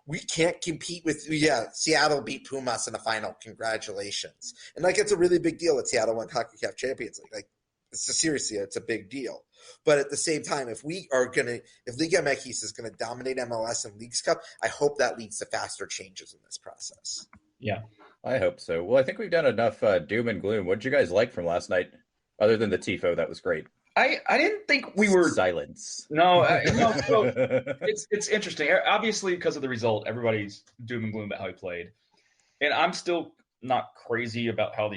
we can't compete with, Seattle beat Pumas in the final. Congratulations. And it's a really big deal that Seattle won CONCACAF Champions League. seriously, it's a big deal. But at the same time, if Liga MX is going to dominate MLS and Leagues Cup, I hope that leads to faster changes in this process. Yeah. I hope so. Well, I think we've done enough doom and gloom. What did you guys like from last night? Other than the tifo, that was great. I didn't think we were silence. No, so it's interesting. Obviously, because of the result, everybody's doom and gloom about how he played, and I'm still not crazy about how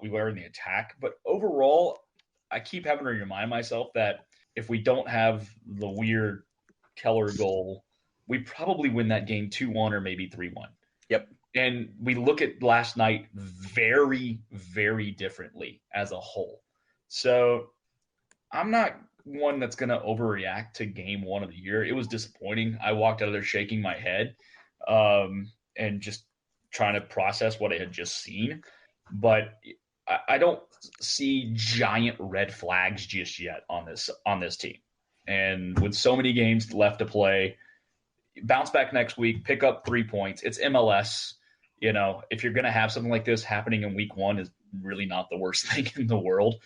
we were in the attack. But overall, I keep having to remind myself that if we don't have the weird Keller goal, we probably win that game 2-1 or maybe 3-1. Yep. And we look at last night very, very differently as a whole. So I'm not one that's going to overreact to game 1 of the year. It was disappointing. I walked out of there shaking my head and just trying to process what I had just seen. But I don't see giant red flags just yet on this team. And with so many games left to play, bounce back next week, pick up 3 points. It's MLS. If you're going to have something like this happening in week 1 is really not the worst thing in the world.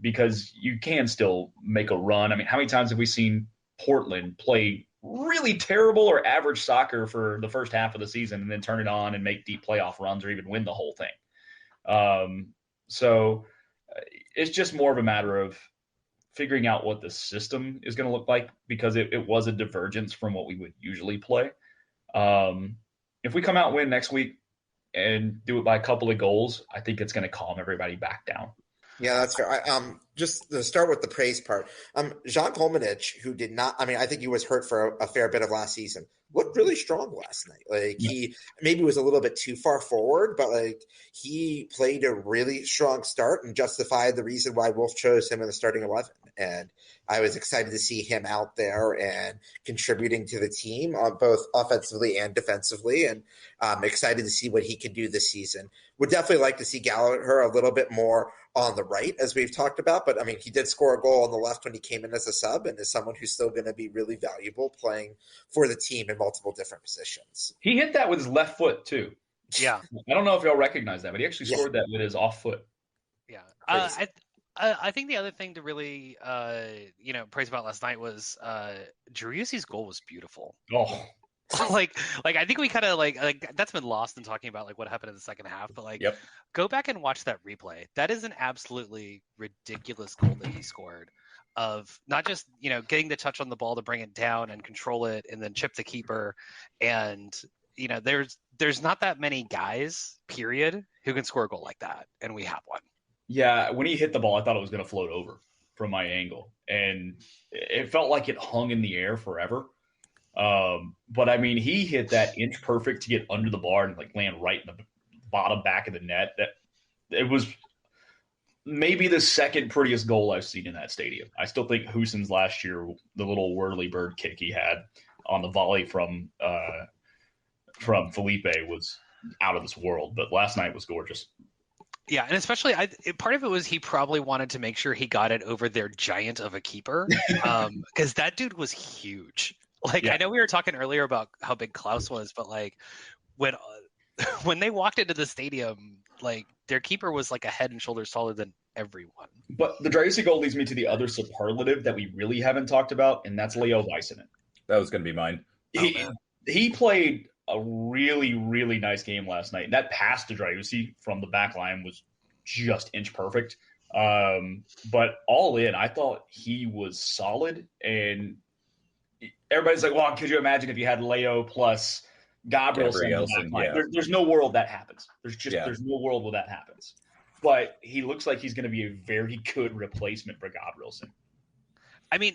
Because you can still make a run. I mean, how many times have we seen Portland play really terrible or average soccer for the first half of the season and then turn it on and make deep playoff runs or even win the whole thing? So it's just more of a matter of figuring out what the system is going to look like, because it was a divergence from what we would usually play. If we come out and win next week and do it by a couple of goals, I think it's going to calm everybody back down. Yeah, that's fair. Just to start with the praise part, Jean Kolmanich, who did not, I think he was hurt for a fair bit of last season, looked really strong last night. He maybe was a little bit too far forward, but he played a really strong start and justified the reason why Wolf chose him in the starting 11. And I was excited to see him out there and contributing to the team both offensively and defensively. And I'm excited to see what he can do this season. Would definitely like to see Gallagher a little bit more on the right, as we've talked about. But, he did score a goal on the left when he came in as a sub, and is someone who's still going to be really valuable playing for the team in multiple different positions. He hit that with his left foot, too. Yeah. I don't know if y'all recognize that, but he actually scored that with his off foot. Yeah. I think the other thing to really, praise about last night was Driussi's goal was beautiful. Oh, I think we kind of like that's been lost in talking about what happened in the second half, but go back and watch that replay. That is an absolutely ridiculous goal that he scored, of not just getting the touch on the ball to bring it down and control it and then chip the keeper. And there's not that many guys, period, who can score a goal like that, and we have one. Yeah, when he hit the ball, I thought it was going to float over from my angle, and it felt like it hung in the air forever. But he hit that inch perfect to get under the bar and land right in the bottom back of the net. That it was maybe the second prettiest goal I've seen in that stadium. I still think Huson's last year, the little whirly bird kick he had on the volley from Felipe was out of this world. But last night was gorgeous. Yeah, and especially part of it was he probably wanted to make sure he got it over their giant of a keeper, because that dude was huge. I know we were talking earlier about how big Klaus was, but when they walked into the stadium, their keeper was a head and shoulders taller than everyone. But the Driussi goal leads me to the other superlative that we really haven't talked about, and that's Leo Väisänen. That was going to be mine. He played a really, really nice game last night. And that pass to Driussi from the back line was just inch perfect. But all in, I thought he was solid. And everybody's like, well, could you imagine if you had Leo plus Gabrielson? Yeah. There's no world that happens. There's no world where that happens. But he looks like he's going to be a very good replacement for Gabrielson.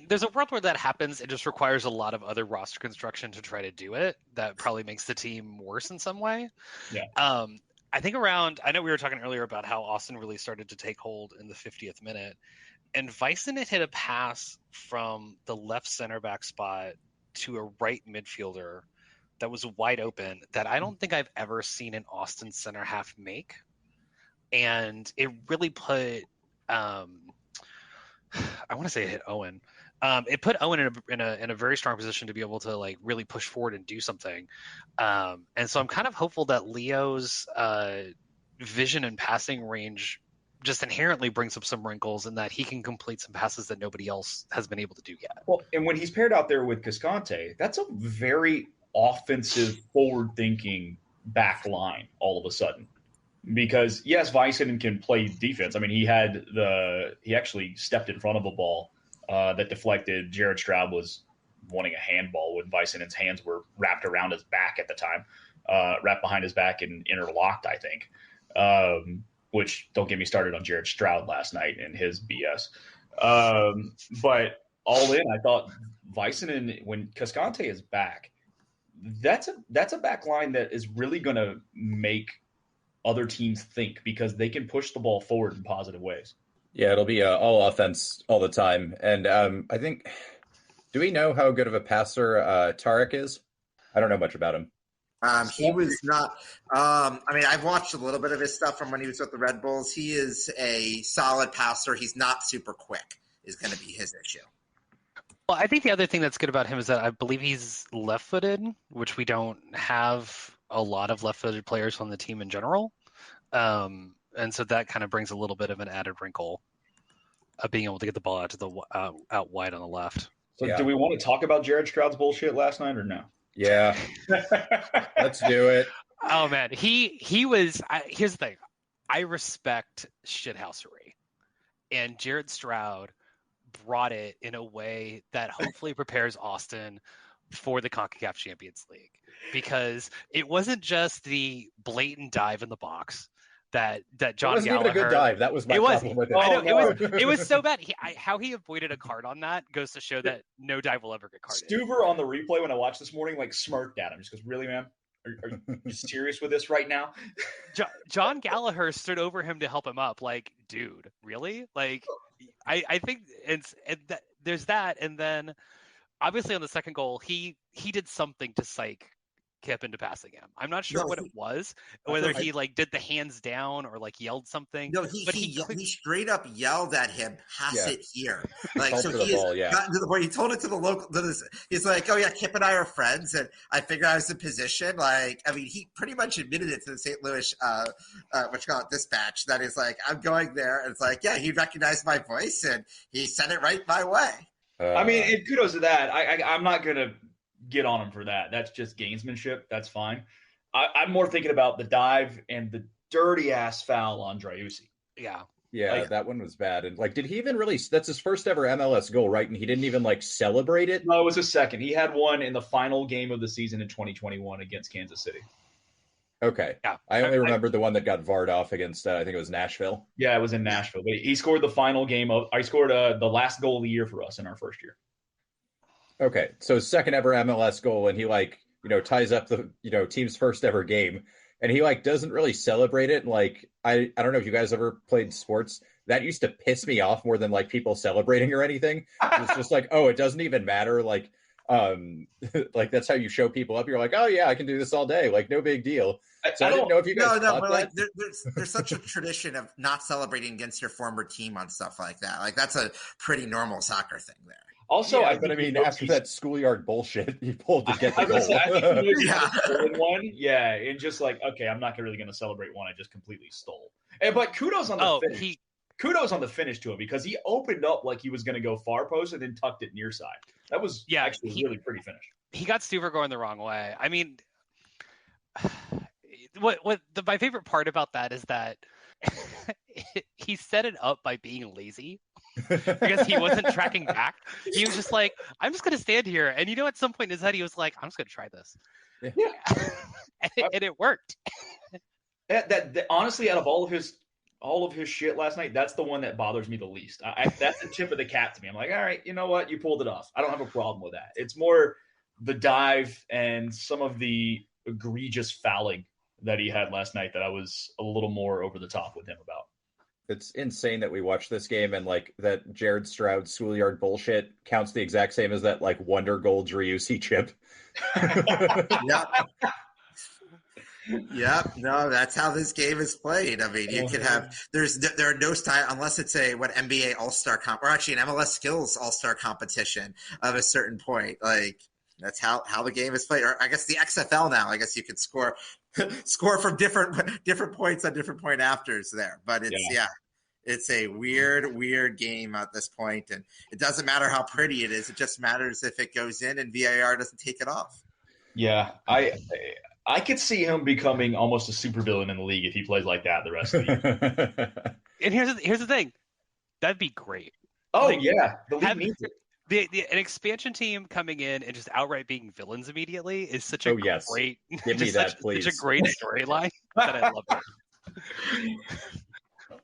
There's a world where that happens. It just requires a lot of other roster construction to try to do it. That probably makes the team worse in some way. Yeah. I know we were talking earlier about how Austin really started to take hold in the 50th minute. And Väisänen hit a pass from the left center back spot to a right midfielder that was wide open that I don't think I've ever seen an Austin center half make. And it really put I want to say it hit Owen. It put Owen in a very strong position to be able to really push forward and do something. And so I'm kind of hopeful that Leo's vision and passing range just inherently brings up some wrinkles in that he can complete some passes that nobody else has been able to do yet. Well, and when he's paired out there with Cascante, that's a very offensive, forward-thinking back line all of a sudden. Because yes, Väisänen can play defense. I mean, he actually stepped in front of a ball that deflected. Jared Stroud was wanting a handball when Väisänen's hands were wrapped around his back at the time, wrapped behind his back and interlocked, I think. Which don't get me started on Jared Stroud last night and his BS. But all in, I thought Väisänen, when Cascante is back, that's a back line that is really going to make other teams think, because they can push the ball forward in positive ways. Yeah, it'll be all offense all the time. And I think, do we know how good of a passer Tarek is? I don't know much about him. He was not. I mean, I've watched a little bit of his stuff from when he was with the Red Bulls. He is a solid passer. He's not super quick, is going to be his issue. Well, I think the other thing that's good about him is that I believe he's left-footed, which we don't have a lot of left-footed players on the team in general. And so that kind of brings a little bit of an added wrinkle of being able to get the ball out wide on the left. So do we want to talk about Jared Stroud's bullshit last night or no? Yeah. Let's do it. Oh, man. He was here's the thing. I respect shithousery. And Jared Stroud brought it in a way that hopefully prepares Austin for the CONCACAF Champions League, because it wasn't just the blatant dive in the box that John wasn't Gallagher. Even a good dive. That was my problem with it. I know, it was so bad. How he avoided a card on that goes to show that no dive will ever get carded. Stuver on the replay when I watched this morning smirked at him. Just goes, "Really, man? Are you serious with this right now?" John Gallagher stood over him to help him up. Like, dude, really? Like, I think there's that, and then obviously on the second goal, he did something to psych Kip into passing him. I'm not sure what it was, whether he did the hands down or yelled something. No, he straight up yelled at him, pass it here. So he has gotten to the point. He told it to the local. He's like, oh yeah, Kip and I are friends, and I figured I was in position. He pretty much admitted it to the St. Louis, dispatch, that is I'm going there, and it's yeah, he recognized my voice and he said it right my way. I mean, and kudos to that. I'm not gonna get on him for that. That's just gamesmanship. That's fine. I'm more thinking about the dive and the dirty ass foul on Driussi. Yeah, that one was bad. And did he even really? That's his first ever MLS goal, right? And he didn't even celebrate it. No, it was his second. He had one in the final game of the season in 2021 against Kansas City. Okay. Yeah. I only remember the one that got VAR'd off against, I think it was Nashville. Yeah, it was in Nashville. But he scored the final game I scored the last goal of the year for us in our first year. Okay. So his second ever MLS goal, and he ties up the, team's first ever game. And he doesn't really celebrate it. And I don't know if you guys ever played sports. That used to piss me off more than people celebrating or anything. It's just it doesn't even matter. That's how you show people up. You're oh yeah, I can do this all day. No big deal. So I didn't know if you guys but there's such a tradition of not celebrating against your former team on stuff like that. That's a pretty normal soccer thing there. Also, after that schoolyard bullshit he pulled to get the goal. I think one, and just okay, I'm not really going to celebrate one I just completely stole. But kudos on the finish. Kudos on the finish to him, because he opened up like he was going to go far post and then tucked it near side. That was actually really pretty finish. He got Stuver going the wrong way. I mean, my favorite part about that is that he set it up by being lazy. Because he wasn't tracking back. He was just I'm just going to stand here. And at some point in his head, he was I'm just going to try this. Yeah. and it worked. That honestly, out of all of his shit last night, that's the one that bothers me the least. That's the tip of the cap to me. I'm all right, you know what? You pulled it off. I don't have a problem with that. It's more the dive and some of the egregious fouling that he had last night that I was a little more over the top with him about. It's insane that we watched this game and that Jared Stroud schoolyard bullshit counts the exact same as that wonder goal Driussi chip. Yep. No, that's how this game is played. I mean, you could have there are no style unless it's a NBA All-Star comp, or actually an MLS Skills All-Star competition of a certain point. That's how the game is played. Or I guess the XFL now. I guess you could score from different points on different point afters there. But it's It's a weird game at this point, and it doesn't matter how pretty it is. It just matters if it goes in and VAR doesn't take it off. Yeah, I could see him becoming almost a supervillain in the league if he plays like that the rest of the year. And here's the thing, that'd be great. Oh Like, yeah, the league needs it. An expansion team coming in and just outright being villains immediately is such a great, give me that, please. Such a great storyline that I love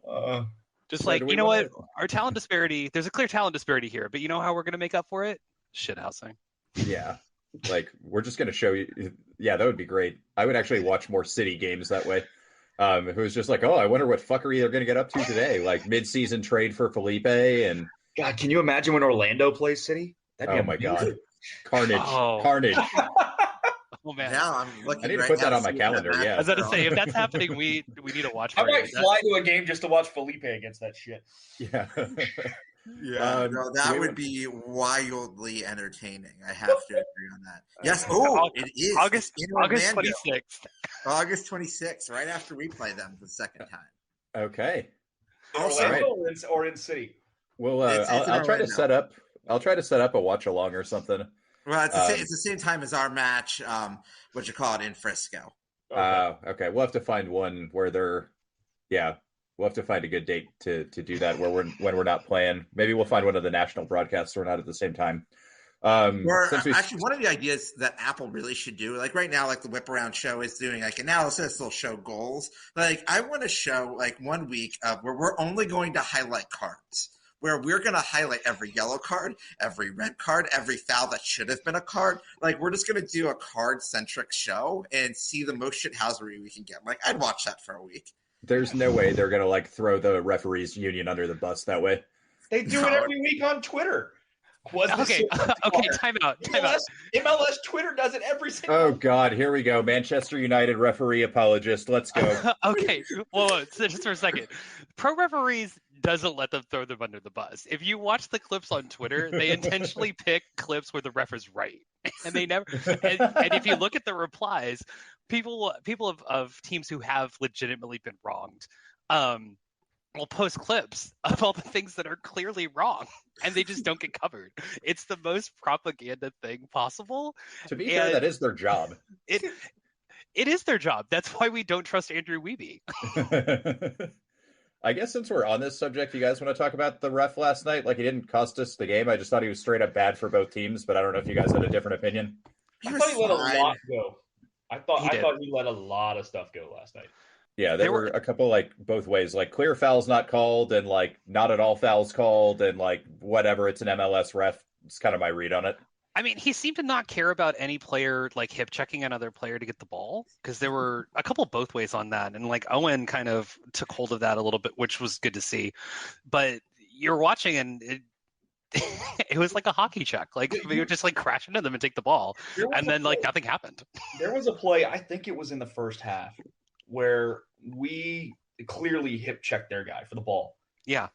it. Just like, you know what, our talent disparity, there's a clear talent disparity here, but you know how we're going to make up for it? Shithousing. Yeah. Like, we're just going to show you. Yeah, that would be great. I would actually watch more City games that way. It was just like, oh, I wonder what fuckery they're going to get up to today. Like, mid-season trade for Felipe and... God, can you imagine when Orlando plays City? That'd be my God. Carnage. Carnage. Oh, man. Yeah, I'm looking I need to put that on my calendar, yeah. I was going to say, if that's happening, we need to watch. I might fly to a game just to watch Felipe against that shit. Yeah. Yeah, no, that would be wildly entertaining. I have to agree on that. Yes. Oh, it is. August 26th. August 26th, right after we play them the second time. Okay. Also, or in City. Well, I'll try to set up. I'll try to set up a watch along or something. Well, it's the same time as our match. What you call it in Frisco? Okay. We'll have to find one where they're. Yeah, we'll have to find a good date to do that when we're not playing. Maybe we'll find one of the national broadcasts. So we're not at the same time. Actually, one of the ideas that Apple really should do, like right now, like the Whip Around show is doing like analysis, they'll show goals. Like I want to show like 1 week where we're only going to highlight cards, where we're going to highlight every yellow card, every red card, every foul that should have been a card. Like we're just going to do a card-centric show and see the most shithousery we can get. Like I'd watch that for a week. There's no way they're going to like throw the referees union under the bus that way. They do it every week on Twitter. Okay, time out. MLS Twitter does it every single Oh, God, here we go. Manchester United referee apologist. Let's go. Okay, well, so just for a second. Pro referees doesn't let them throw them under the bus. If you watch the clips on Twitter, they intentionally pick clips where the ref is right. And they never and if you look at the replies, people of teams who have legitimately been wronged, will post clips of all the things that are clearly wrong, and they just don't get covered. It's the most propaganda thing possible. To be fair, that is their job. It is their job. That's why we don't trust Andrew Wiebe. I guess since we're on this subject, you guys want to talk about the ref last night? Like, he didn't cost us the game. I just thought he was straight up bad for both teams, but I don't know if you guys had a different opinion. I thought he let a lot go. I thought he let a lot of stuff go last night. Yeah, there were a couple, like, both ways. Like, clear fouls not called and, like, not at all fouls called and, like, whatever. It's an MLS ref. It's kind of my read on it. I mean, he seemed to not care about any player, like, hip checking another player to get the ball, because there were a couple both ways on that. And, like, Owen kind of took hold of that a little bit, which was good to see. But you're watching and it was like a hockey check. Like, we would just, like, crash into them and take the ball. And then, like, nothing happened. There was a play, I think it was in the first half, where we clearly hip checked their guy for the ball. Yeah.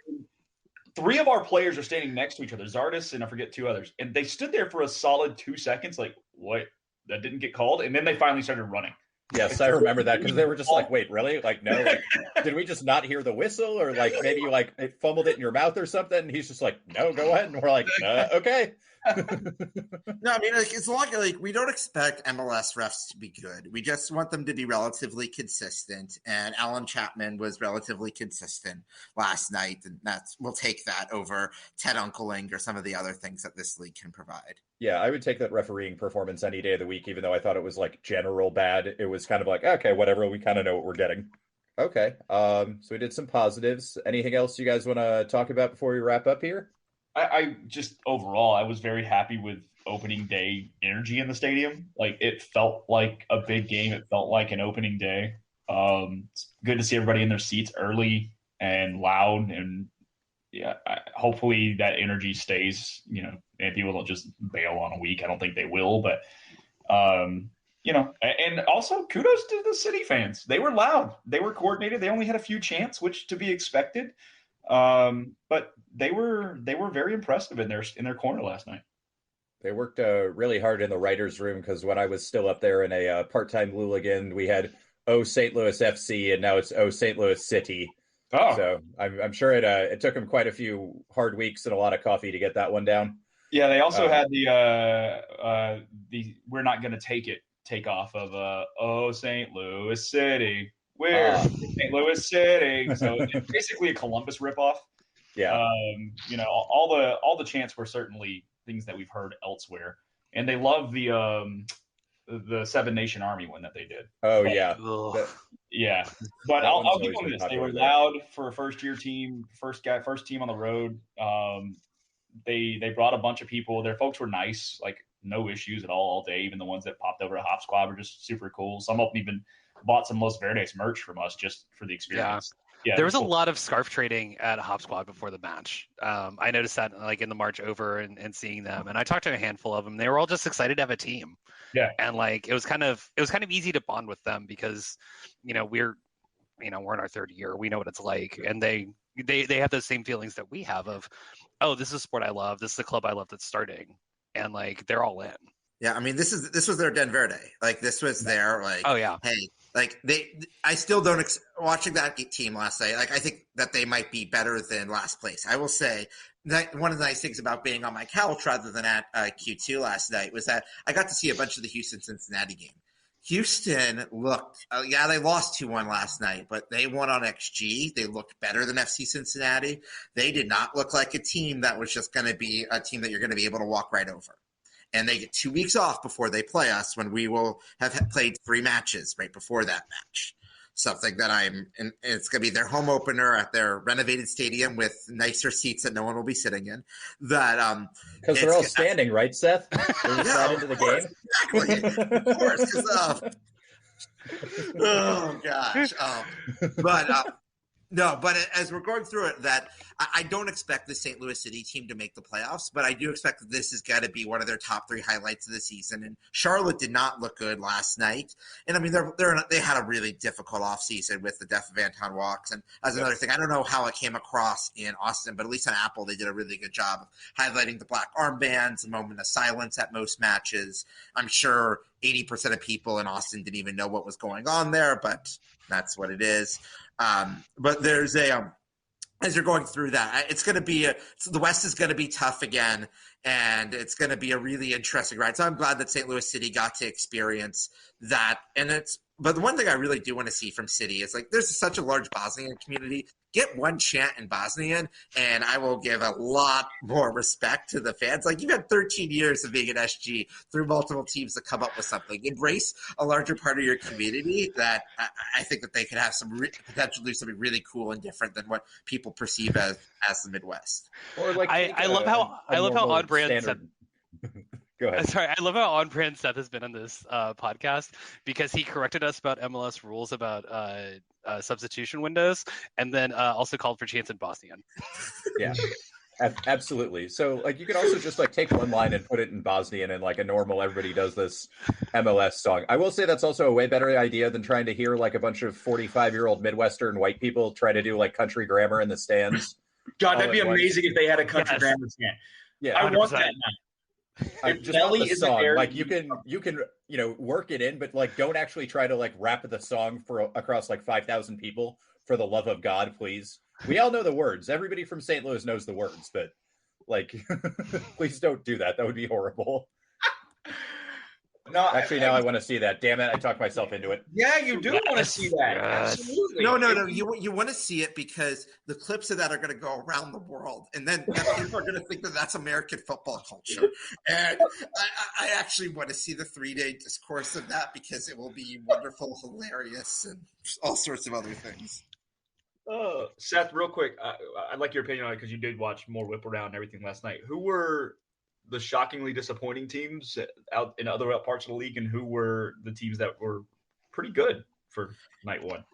3 of our players are standing next to each other, Zardis and I forget 2 others. And they stood there for a solid 2 seconds, like, what? That didn't get called? And then they finally started running. Yes, I remember that, because they were just like, wait, really? Like, no, like, did we just not hear the whistle? Or, like, maybe, like, it fumbled it in your mouth or something? And he's just like, no, go ahead. And we're like, okay. No, I mean, like, as long as, like, we don't expect MLS refs to be good. We just want them to be relatively consistent. And Alan Chapman was relatively consistent last night, and we'll take that over Ted Unkeling or some of the other things that this league can provide. Yeah, I would take that refereeing performance any day of the week, even though I thought it was like general bad. It was kind of like, okay, whatever. We kind of know what we're getting. Okay, so we did some positives. Anything else you guys want to talk about before we wrap up here? I just overall, I was very happy with opening day energy in the stadium. Like, it felt like a big game. It felt like an opening day. It's good to see everybody in their seats early and loud. And yeah, hopefully that energy stays, and people don't just bail on a week. I don't think they will, but, and also kudos to the City fans. They were loud. They were coordinated. They only had a few chants, which to be expected. But they were very impressive in their corner last night. They worked really hard in the writers' room, because when I was still up there in a part-time Luligan, we had St. Louis FC, and now it's St. Louis City. Oh, So I'm sure it took him quite a few hard weeks and a lot of coffee to get that one down. yeah. They also had the "We're not going to take off of "Oh St. Louis City, we're St. Louis City." So it's basically a Columbus ripoff. Yeah. All the chants were certainly things that we've heard elsewhere, and they love the Seven Nation Army one that they did. Oh yeah. Yeah, but That I'll one's give always them been this: they popular were there. loud for a first-year team, first team on the road. They brought a bunch of people. Their folks were nice, like no issues at all day. Even the ones that popped over to Hop Squad were just super cool. Some of them even bought some Los Verdes merch from us just for the experience. Yeah, there was cool. a lot of scarf trading at Hop Squad before the match. I noticed that like in the march over and seeing them, and I talked to a handful of them. They were all just excited to have a team. Yeah, and like it was kind of easy to bond with them because we're in our third year. We know what it's like, and they have those same feelings that we have of, oh, this is a sport I love. This is a club I love that's starting, and like they're all in. Yeah, I mean, this was their Den Verde. Like this was their like. Oh yeah. Hey, like I still don't watching that team last night. Like I think that they might be better than last place. I will say that one of the nice things about being on my couch rather than at Q2 last night was that I got to see a bunch of the Houston-Cincinnati game. Houston looked, they lost 2-1 last night, but they won on XG. They looked better than FC Cincinnati. They did not look like a team that was just going to be a team that you're going to be able to walk right over. And they get 2 weeks off before they play us, when we will have played 3 matches right before that match. Something that it's going to be their home opener at their renovated stadium with nicer seats that no one will be sitting in. That because they're all standing, right, Seth? They're just not into the game. Exactly, of course. Oh gosh, no, but as we're going through it, that I don't expect the St. Louis City team to make the playoffs, but I do expect that this has got to be one of their top 3 highlights of the season. And Charlotte did not look good last night. And I mean, they had a really difficult offseason with the death of Anton Walks. And as another thing, I don't know how it came across in Austin, but at least on Apple, they did a really good job of highlighting the black armbands, a moment of silence at most matches. I'm sure 80% of people in Austin didn't even know what was going on there, but that's what it is. But there's as you're going through that, it's going to be the West is going to be tough again, and it's going to be a really interesting ride. So I'm glad that St. Louis City got to experience that. But the one thing I really do want to see from City is like there's such a large Bosnian community. Get one chant in Bosnian, and I will give a lot more respect to the fans. Like you've had 13 years of being an SG through multiple teams to come up with something. Embrace a larger part of your community. That I think that they could have some potential to do something really cool and different than what people perceive as the Midwest. Or like I love how on brand Seth. Go ahead. Sorry, I love how on brand Seth has been on this podcast because he corrected us about MLS rules about substitution windows, and then also called for chants in Bosnian. Yeah, absolutely. So like you could also just like take one line and put it in Bosnian and like a normal everybody does this MLS song. I will say that's also a way better idea than trying to hear like a bunch of 45-year-old Midwestern white people try to do like country grammar in the stands. God, that'd be amazing if they had a country grammar chant. Yeah, I want that now. Just not the song. Like you can work it in, but like don't actually try to like rap the song across like 5,000 people. For the love of God, please. We all know the words. Everybody from St. Louis knows the words, but like, please don't do that. That would be horrible. No, actually, now I want to see that. Damn it! I talked myself into it. Yeah, you do want to see that. Yes. Absolutely. No. You want to see it because the clips of that are going to go around the world, and then people are going to think that that's American football culture. And I actually want to see the 3-day discourse of that because it will be wonderful, hilarious, and all sorts of other things. Seth, real quick, I'd like your opinion on it because you did watch more Whip Around and everything last night. Who were the shockingly disappointing teams out in other parts of the league, and who were the teams that were pretty good for night one?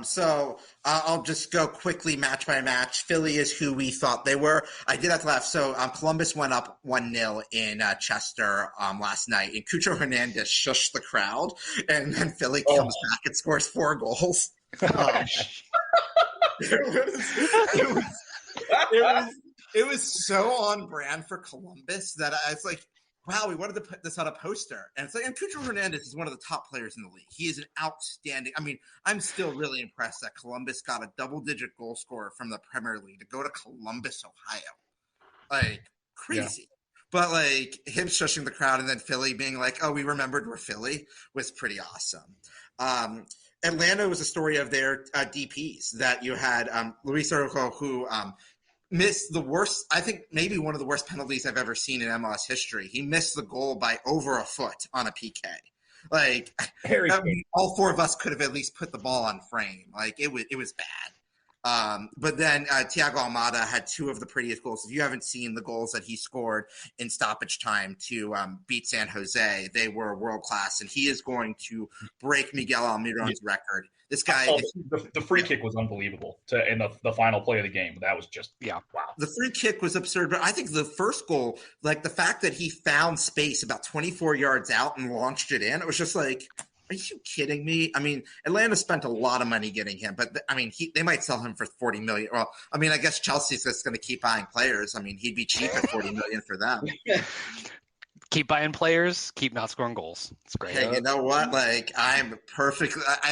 So I'll just go quickly match by match. Philly is who we thought they were. I did have to laugh. So Columbus went up 1-0 in Chester last night, and Cucho Hernandez shushed the crowd, and then Philly comes back and scores 4 goals. It was so on brand for Columbus that I was like, wow, we wanted to put this on a poster. And it's like, and Cucho Hernandez is one of the top players in the league. He is an outstanding. I mean, I'm still really impressed that Columbus got a double-digit goal scorer from the Premier League to go to Columbus, Ohio. Like, crazy. Yeah. But, like, him shushing the crowd and then Philly being like, oh, we remembered we're Philly was pretty awesome. Atlanta was a story of their DPs that you had Luis Araujo, who missed the worst, I think maybe one of the worst penalties I've ever seen in MLS history. He missed the goal by over a foot on a PK. Like, all four of us could have at least put the ball on frame. Like, it was bad. But then Thiago Almada had two of the prettiest goals. If you haven't seen the goals that he scored in stoppage time to beat San Jose, they were world class, and he is going to break Miguel Almiron's record. This guy, the free kick was unbelievable in the final play of the game. That was just wow. The free kick was absurd, but I think the first goal, like the fact that he found space about 24 yards out and launched it in, it was just like, are you kidding me? I mean, Atlanta spent a lot of money getting him, but I mean, they might sell him for $40 million. Well, I mean, I guess Chelsea's just going to keep buying players. I mean, he'd be cheap at $40 million for them. Keep buying players, keep not scoring goals. It's great. Hey, you know what? Like, I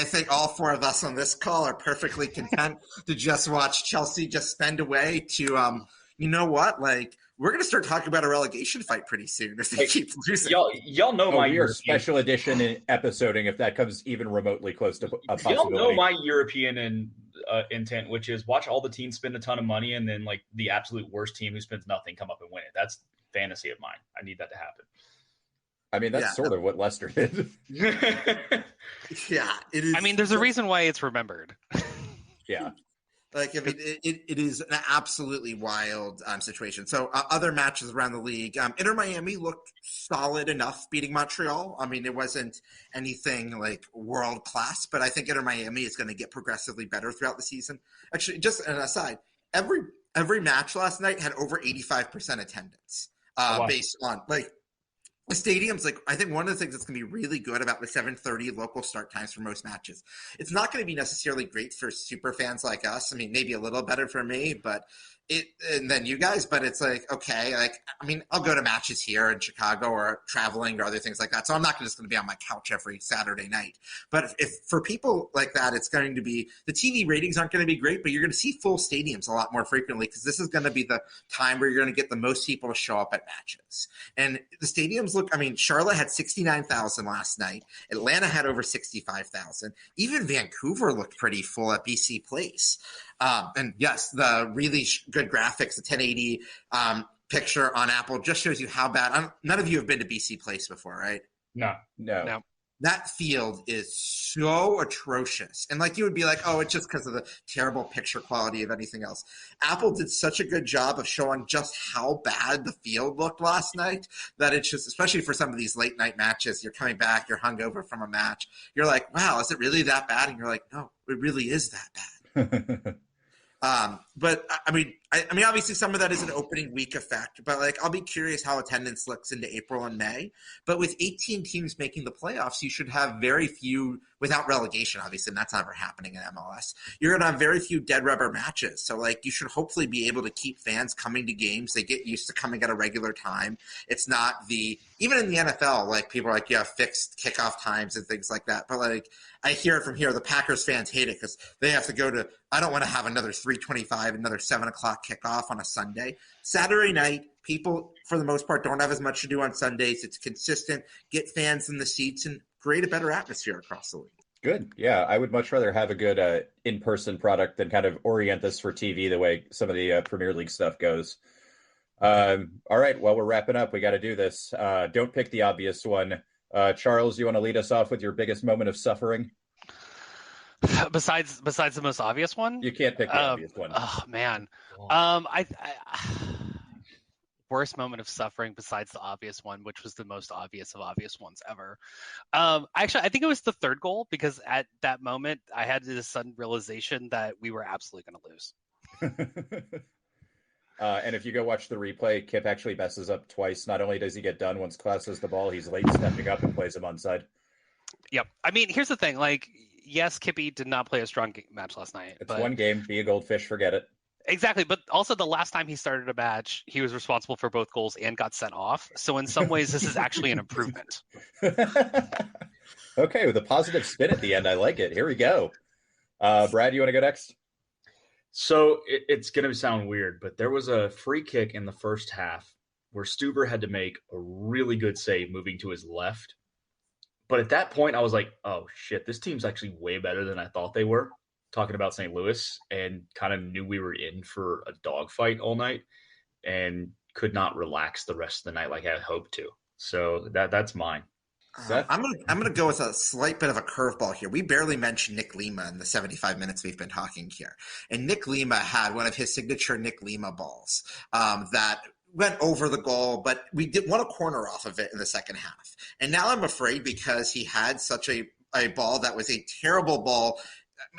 think all four of us on this call are perfectly content to just watch Chelsea just spend away to, you know what? Like, we're going to start talking about a relegation fight pretty soon if they keep losing. Y'all know my European special edition in episoding if that comes even remotely close to a possibility. Y'all know my European intent, which is watch all the teams spend a ton of money and then like the absolute worst team who spends nothing come up and win it. That's fantasy of mine. I need that to happen. I mean, that's sort of what Leicester did. Yeah, it is. I mean, there's a reason why it's remembered. Yeah. Like, I mean, it is an absolutely wild situation. So other matches around the league, Inter Miami looked solid enough beating Montreal. I mean, it wasn't anything like world class, but I think Inter Miami is going to get progressively better throughout the season. Actually, just an aside, every match last night had over 85% attendance based on like. The stadium's like, I think one of the things that's going to be really good about the 7:30 local start times for most matches, it's not going to be necessarily great for super fans like us. I mean, maybe a little better for me, but and then you guys, but it's like, okay, like, I mean, I'll go to matches here in Chicago or traveling or other things like that. So I'm not just going to be on my couch every Saturday night. But if for people like that, it's going to be, the TV ratings aren't going to be great, but you're going to see full stadiums a lot more frequently because this is going to be the time where you're going to get the most people to show up at matches. And the stadiums look, I mean, Charlotte had 69,000 last night. Atlanta had over 65,000. Even Vancouver looked pretty full at BC Place. And yes, the really good graphics, the 1080 picture on Apple just shows you how bad. None of you have been to BC Place before, right? No. That field is so atrocious. And like you would be like, oh, it's just because of the terrible picture quality of anything else. Apple did such a good job of showing just how bad the field looked last night that it's just, especially for some of these late night matches, you're coming back, you're hungover from a match. You're like, wow, is it really that bad? And you're like, no, it really is that bad. But I mean, obviously some of that is an opening week effect, but like, I'll be curious how attendance looks into April and May, but with 18 teams making the playoffs, you should have very few without relegation, obviously, and that's never happening in MLS. You're going to have very few dead rubber matches. So like, you should hopefully be able to keep fans coming to games. They get used to coming at a regular time. It's not even in the NFL, like people are like, you have fixed kickoff times and things like that. But like, I hear it from here. The Packers fans hate it because they have to go to, I don't want to have another 3:25, another 7 o'clock kickoff on a Sunday. Saturday night, people, for the most part, don't have as much to do on Sundays. It's consistent. Get fans in the seats and create a better atmosphere across the league. Good. Yeah, I would much rather have a good in-person product than kind of orient this for TV the way some of the Premier League stuff goes. All right, well, we're wrapping up. We got to do this. Don't pick the obvious one. Charles, you want to lead us off with your biggest moment of suffering? Besides the most obvious one? You can't pick the obvious one. Oh, man. Worst moment of suffering besides the obvious one, which was the most obvious of obvious ones ever. Actually, I think it was the third goal because at that moment I had this sudden realization that we were absolutely going to lose. And if you go watch the replay, Kip actually messes up twice. Not only does he get done once Klaus has the ball, he's late stepping up and plays him onside. Yep. I mean, here's the thing. Like, yes, Kippy did not play a strong match last night. It's one game. Be a goldfish. Forget it. Exactly, but also the last time he started a match, he was responsible for both goals and got sent off. So in some ways, this is actually an improvement. Okay, with a positive spin at the end. I like it. Here we go. Brad, you want to go next? So it's going to sound weird, but there was a free kick in the first half where Stuber had to make a really good save moving to his left. But at that point, I was like, oh, shit, this team's actually way better than I thought they were. Talking about St. Louis, and kind of knew we were in for a dogfight all night and could not relax the rest of the night like I had hoped to. So that's mine. I'm gonna go with a slight bit of a curveball here. We barely mentioned Nick Lima in the 75 minutes we've been talking here, and Nick Lima had one of his signature Nick Lima balls that went over the goal, but we did want a corner off of it in the second half. And now I'm afraid because he had such a ball that was a terrible ball.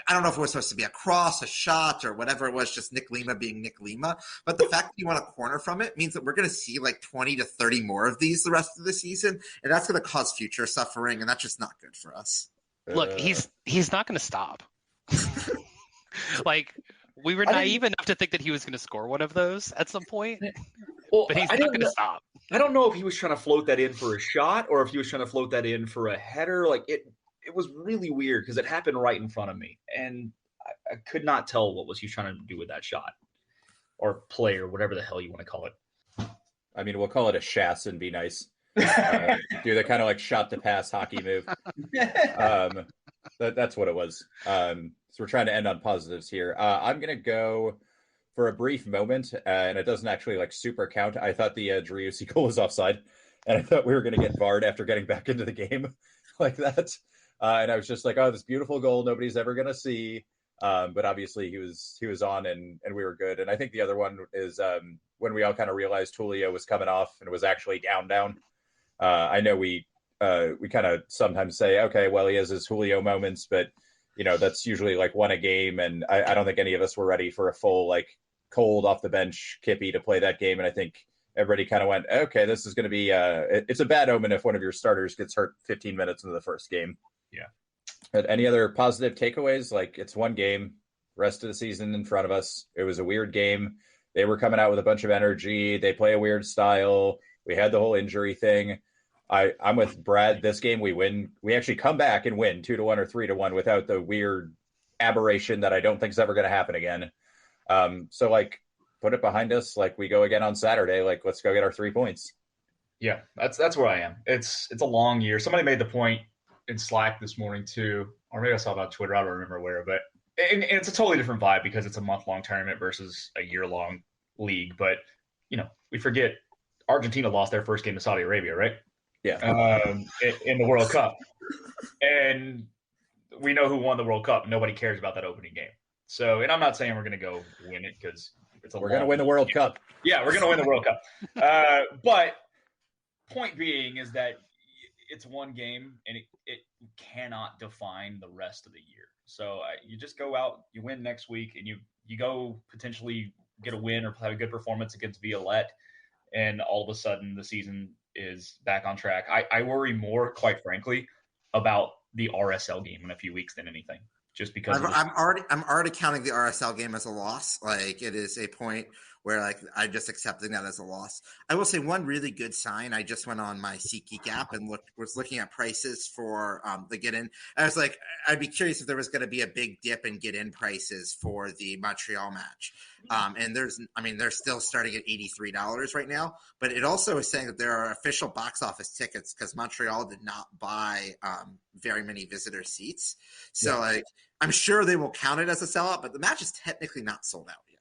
I don't know if it was supposed to be a cross, a shot, or whatever it was, just Nick Lima being Nick Lima. But the fact that you want a corner from it means that we're going to see like 20 to 30 more of these the rest of the season. And that's going to cause future suffering. And that's just not good for us. Look, he's not going to stop. Like, we were naive enough to think that he was going to score one of those at some point. Well, but he's not going to stop. I don't know if he was trying to float that in for a shot or if he was trying to float that in for a header. Like, it was really weird because it happened right in front of me, and I could not tell what was he trying to do with that shot or play or whatever the hell you want to call it. I mean, we'll call it a shass and be nice. Do the kind of like shot to pass hockey move. That's what it was. So we're trying to end on positives here. I'm going to go for a brief moment, and it doesn't actually like super count. I thought the Driussi goal was offside, and I thought we were going to get VAR'd after getting back into the game like that. And I was just like, oh, this beautiful goal nobody's ever going to see. But obviously he was on and we were good. And I think the other one is when we all kind of realized Julio was coming off and was actually down. I know we kind of sometimes say, okay, well, he has his Julio moments, but that's usually like one a game. And I don't think any of us were ready for a full, like cold off the bench Kippy to play that game. And I think everybody kind of went, okay, this is going to be it's a bad omen if one of your starters gets hurt 15 minutes into the first game. Yeah. But any other positive takeaways? Like, it's one game, rest of the season in front of us. It was a weird game. They were coming out with a bunch of energy. They play a weird style. We had the whole injury thing. I'm with Brad. This game we win. We actually come back and win 2-1 or 3-1 without the weird aberration that I don't think is ever going to happen again. So like, put it behind us. Like, we go again on Saturday. Like, let's go get our 3 points. Yeah, that's where I am. It's a long year. Somebody made the point in Slack this morning too, or maybe I saw it on Twitter. I don't remember where, but and it's a totally different vibe because it's a month-long tournament versus a year-long league. But we forget Argentina lost their first game to Saudi Arabia, right? Yeah. In the World Cup, and we know who won the World Cup. Nobody cares about that opening game. So, and I'm not saying we're going to go win it because we're going to win the World Cup. Yeah, we're going to win the World Cup. But point being is that it's one game and it cannot define the rest of the year. So you just go out, you win next week, and you go potentially get a win or have a good performance against Violette, and all of a sudden the season is back on track. I worry more, quite frankly, about the RSL game in a few weeks than anything. Just because I'm already counting the RSL game as a loss. Like, it is a point where like I'm just accepting that as a loss. I will say one really good sign. I just went on my SeatGeek app and was looking at prices for the get in. I was like, I'd be curious if there was going to be a big dip in get in prices for the Montreal match. And they're still starting at $83 right now. But it also is saying that there are official box office tickets because Montreal did not buy very many visitor seats. So like, I'm sure they will count it as a sellout, but the match is technically not sold out yet.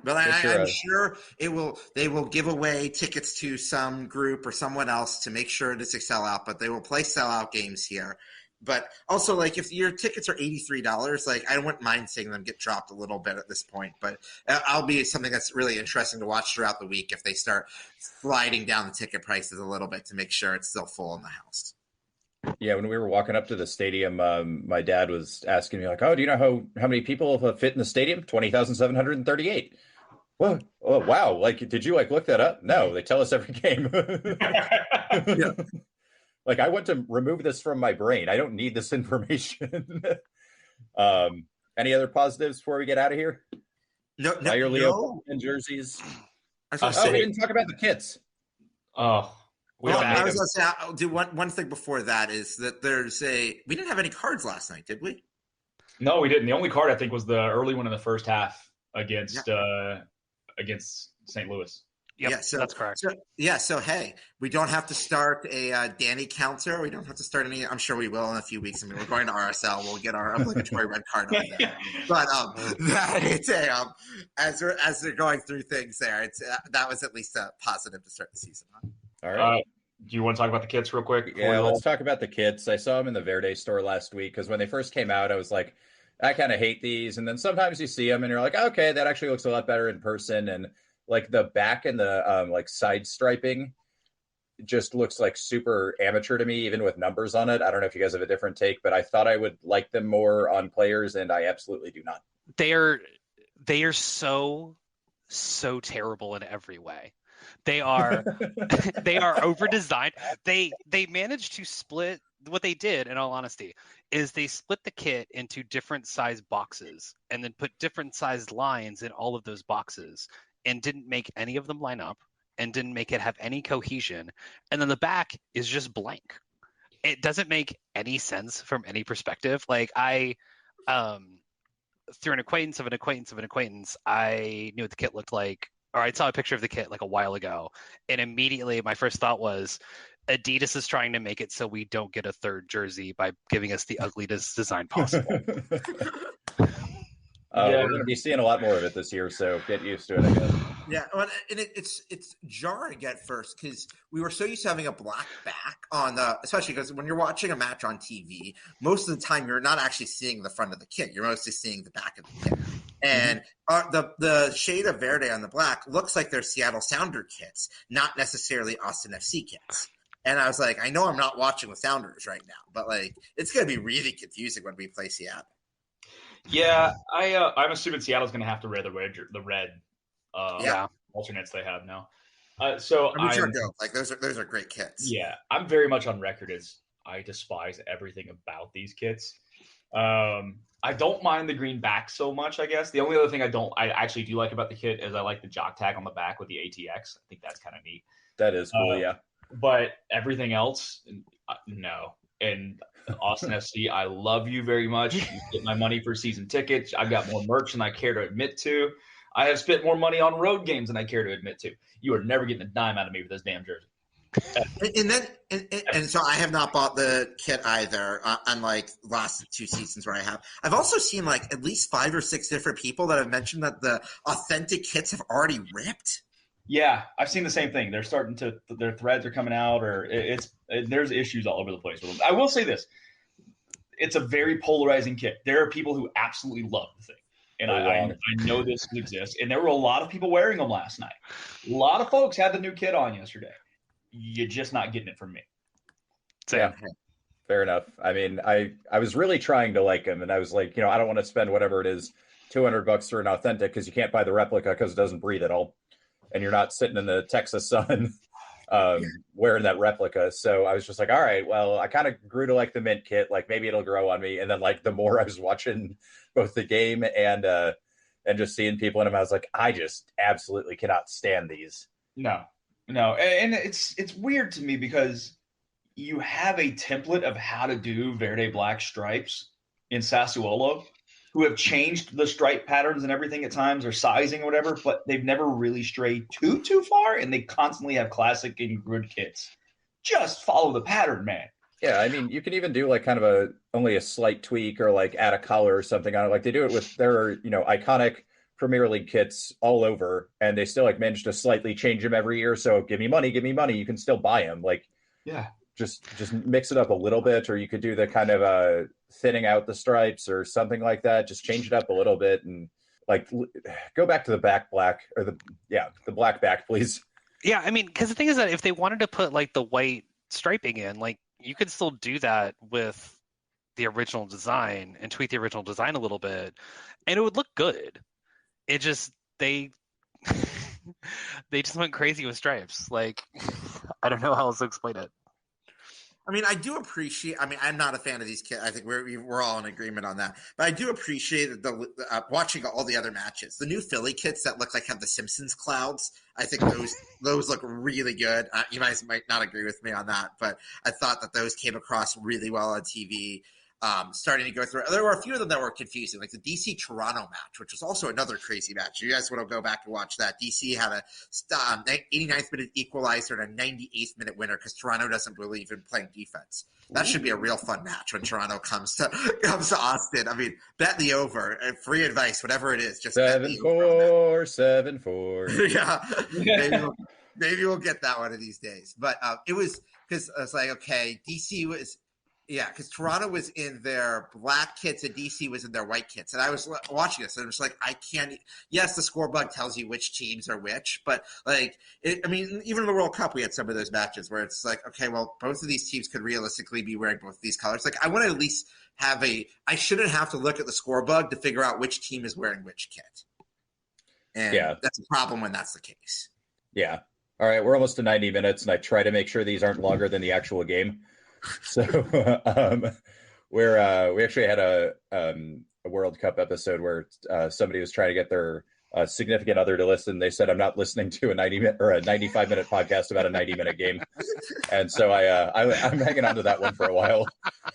But I'm sure they will give away tickets to some group or someone else to make sure it's a sellout, but they will play sellout games here. But also, like, if your tickets are $83, like, I wouldn't mind seeing them get dropped a little bit at this point. But I'll be something that's really interesting to watch throughout the week if they start sliding down the ticket prices a little bit to make sure it's still full in the house. Yeah, when we were walking up to the stadium, my dad was asking me, like, oh, do you know how many people fit in the stadium? 20,738. Well, oh, wow. Like, did you, like, look that up? No, they tell us every game. Yeah. Like, I want to remove this from my brain. I don't need this information. Any other positives before we get out of here? No, no, Fire Leo no. and jerseys. I was gonna Oh, we say. didn't talk about the kits. Oh, we Well, don't I need was them. gonna say. I'll do one thing before that is that we didn't have any cards last night, did we? No, we didn't. The only card I think was the early one in the first half against St. Louis. Yep, Yeah, so that's correct. So hey, we don't have to start a Danny counter. We don't have to start any. I'm sure we will in a few weeks. I mean, we're going to RSL. We'll get our obligatory red card over there. But that it's a as they're going through things there, it's that was at least a positive to start the season on. All right. Do you want to talk about the kits real quick? Yeah, let's talk about the kits. I saw them in the Verde store last week because when they first came out, I was like, I kind of hate these. And then sometimes you see them and you're like, okay, that actually looks a lot better in person. And like the back and the like side striping just looks like super amateur to me, even with numbers on it. I don't know if you guys have a different take, but I thought I would like them more on players, and I absolutely do not. They are so terrible in every way. They are over designed. They managed to split. What they did, in all honesty, is they split the kit into different size boxes and then put different sized lines in all of those boxes and didn't make any of them line up and didn't make it have any cohesion. And then the back is just blank. It doesn't make any sense from any perspective. Like I through an acquaintance of an acquaintance of an acquaintance, I knew what the kit looked like, or I saw a picture of the kit like a while ago, and immediately my first thought was Adidas is trying to make it so we don't get a third jersey by giving us the ugliest design possible. We're going to be seeing a lot more of it this year, so get used to it, I guess. Yeah, well, and it's jarring at first because we were so used to having a black back on the, especially because when you're watching a match on TV, most of the time you're not actually seeing the front of the kit; you're mostly seeing the back of the kit. And the shade of Verde on the black looks like they're Seattle Sounder kits, not necessarily Austin FC kits. And I was like, I know I'm not watching the Sounders right now, but like it's going to be really confusing when we play Seattle. Yeah, I'm assuming Seattle's going to have to wear the red alternates they have now. So I'm sure like those are great kits. Yeah, I'm very much on record as I despise everything about these kits. I don't mind the green back so much, I guess. The only other thing I actually do like about the kit is I like the jock tag on the back with the ATX. I think that's kind of neat. That is cool, yeah. But everything else, no. And Austin FC, I love you very much. You get my money for season tickets. I've got more merch than I care to admit to. I have spent more money on road games than I care to admit to. You are never getting a dime out of me with this damn jersey. And so I have not bought the kit either, unlike last 2 seasons where I have. I've also seen like at least 5 or 6 different people that have mentioned that the authentic kits have already ripped. Yeah, I've seen the same thing. They're starting to, their threads are coming out, or there's issues all over the place with them. I will say this. It's a very polarizing kit. There are people who absolutely love the thing. And I know this exists. And there were a lot of people wearing them last night. A lot of folks had the new kit on yesterday. You're just not getting it from me. Yeah, fair enough. I mean, I was really trying to like them, and I was like, I don't want to spend whatever it is, $200 for an authentic, because you can't buy the replica because it doesn't breathe at all. And you're not sitting in the Texas sun wearing that replica. So I was just like, all right, well, I kind of grew to like the mint kit. Like maybe it'll grow on me. And then like the more I was watching both the game and just seeing people in them, I was like, I just absolutely cannot stand these. No. And it's weird to me because you have a template of how to do Verde black stripes in Sassuolo, who have changed the stripe patterns and everything at times, or sizing or whatever, but they've never really strayed too far, and they constantly have classic and good kits. Just follow the pattern, man. Yeah, I mean, you can even do like kind of only a slight tweak or like add a color or something on it. Like they do it with their, iconic Premier League kits all over, and they still like manage to slightly change them every year. So give me money. You can still buy them. Like, yeah, just mix it up a little bit, or you could do the kind of thinning out the stripes or something like that. Just change it up a little bit and like go back to the back black or the black back, please. Yeah, I mean, because the thing is that if they wanted to put like the white striping in, like you could still do that with the original design and tweak the original design a little bit, and it would look good. It just they just went crazy with stripes. Like I don't know how else to explain it. I mean, I do appreciate. I mean, I'm not a fan of these kids. I think we're all in agreement on that. But I do appreciate watching all the other matches. The new Philly kits that look like have the Simpsons clouds. I think those look really good. You guys might not agree with me on that, but I thought that those came across really well on TV. Starting to go through. There were a few of them that were confusing, like the DC Toronto match, which was also another crazy match. You guys want to go back and watch that? DC had a 89th minute equalizer and a 98th minute winner because Toronto doesn't believe in playing defense. That should be a real fun match when Toronto comes to Austin. I mean, bet the over. Free advice, whatever it is, just 7-4, 7-4. Yeah, maybe we'll get that one of these days. But it was because I was like, okay, DC was. Yeah, because Toronto was in their black kits and DC was in their white kits. And I was watching this and I was like, I can't – yes, the score bug tells you which teams are which. But, like, even in the World Cup we had some of those matches where it's like, okay, well, both of these teams could realistically be wearing both of these colors. Like, I want to at least have I shouldn't have to look at the score bug to figure out which team is wearing which kit. And that's a problem when that's the case. Yeah. All right, we're almost to 90 minutes, and I try to make sure these aren't longer than the actual game. So we actually had a World Cup episode where somebody was trying to get their significant other to listen. They said, I'm not listening to a 95-minute podcast about a 90-minute game. And so I'm hanging on to that one for a while.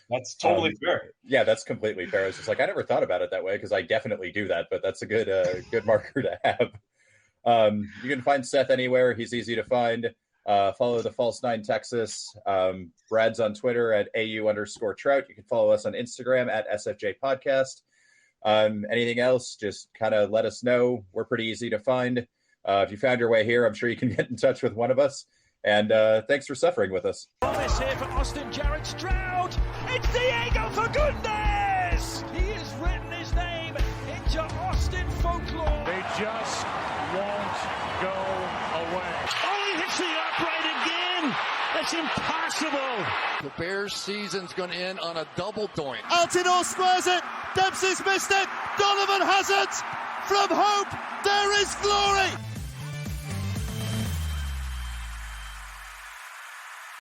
That's totally fair. Yeah, that's completely fair. I was just like, I never thought about it that way because I definitely do that, but that's a good marker to have. You can find Seth anywhere. He's easy to find. Follow the False Nine Texas. Brad's on Twitter at @AU_Trout. You can follow us on Instagram at SFJ Podcast. Anything else, just kind of let us know. We're pretty easy to find. If you found your way here, I'm sure you can get in touch with one of us. And thanks for suffering with us. Promise here for Austin Jarrett Stroud. It's Diego for goodness! He has written his name into Austin folklore. They just won't go away. Oh, he hits the upright again! That's impossible! The Bears' season's going to end on a double doink. Altidore squares it. Dempsey's missed it. Donovan has it. From hope, there is glory.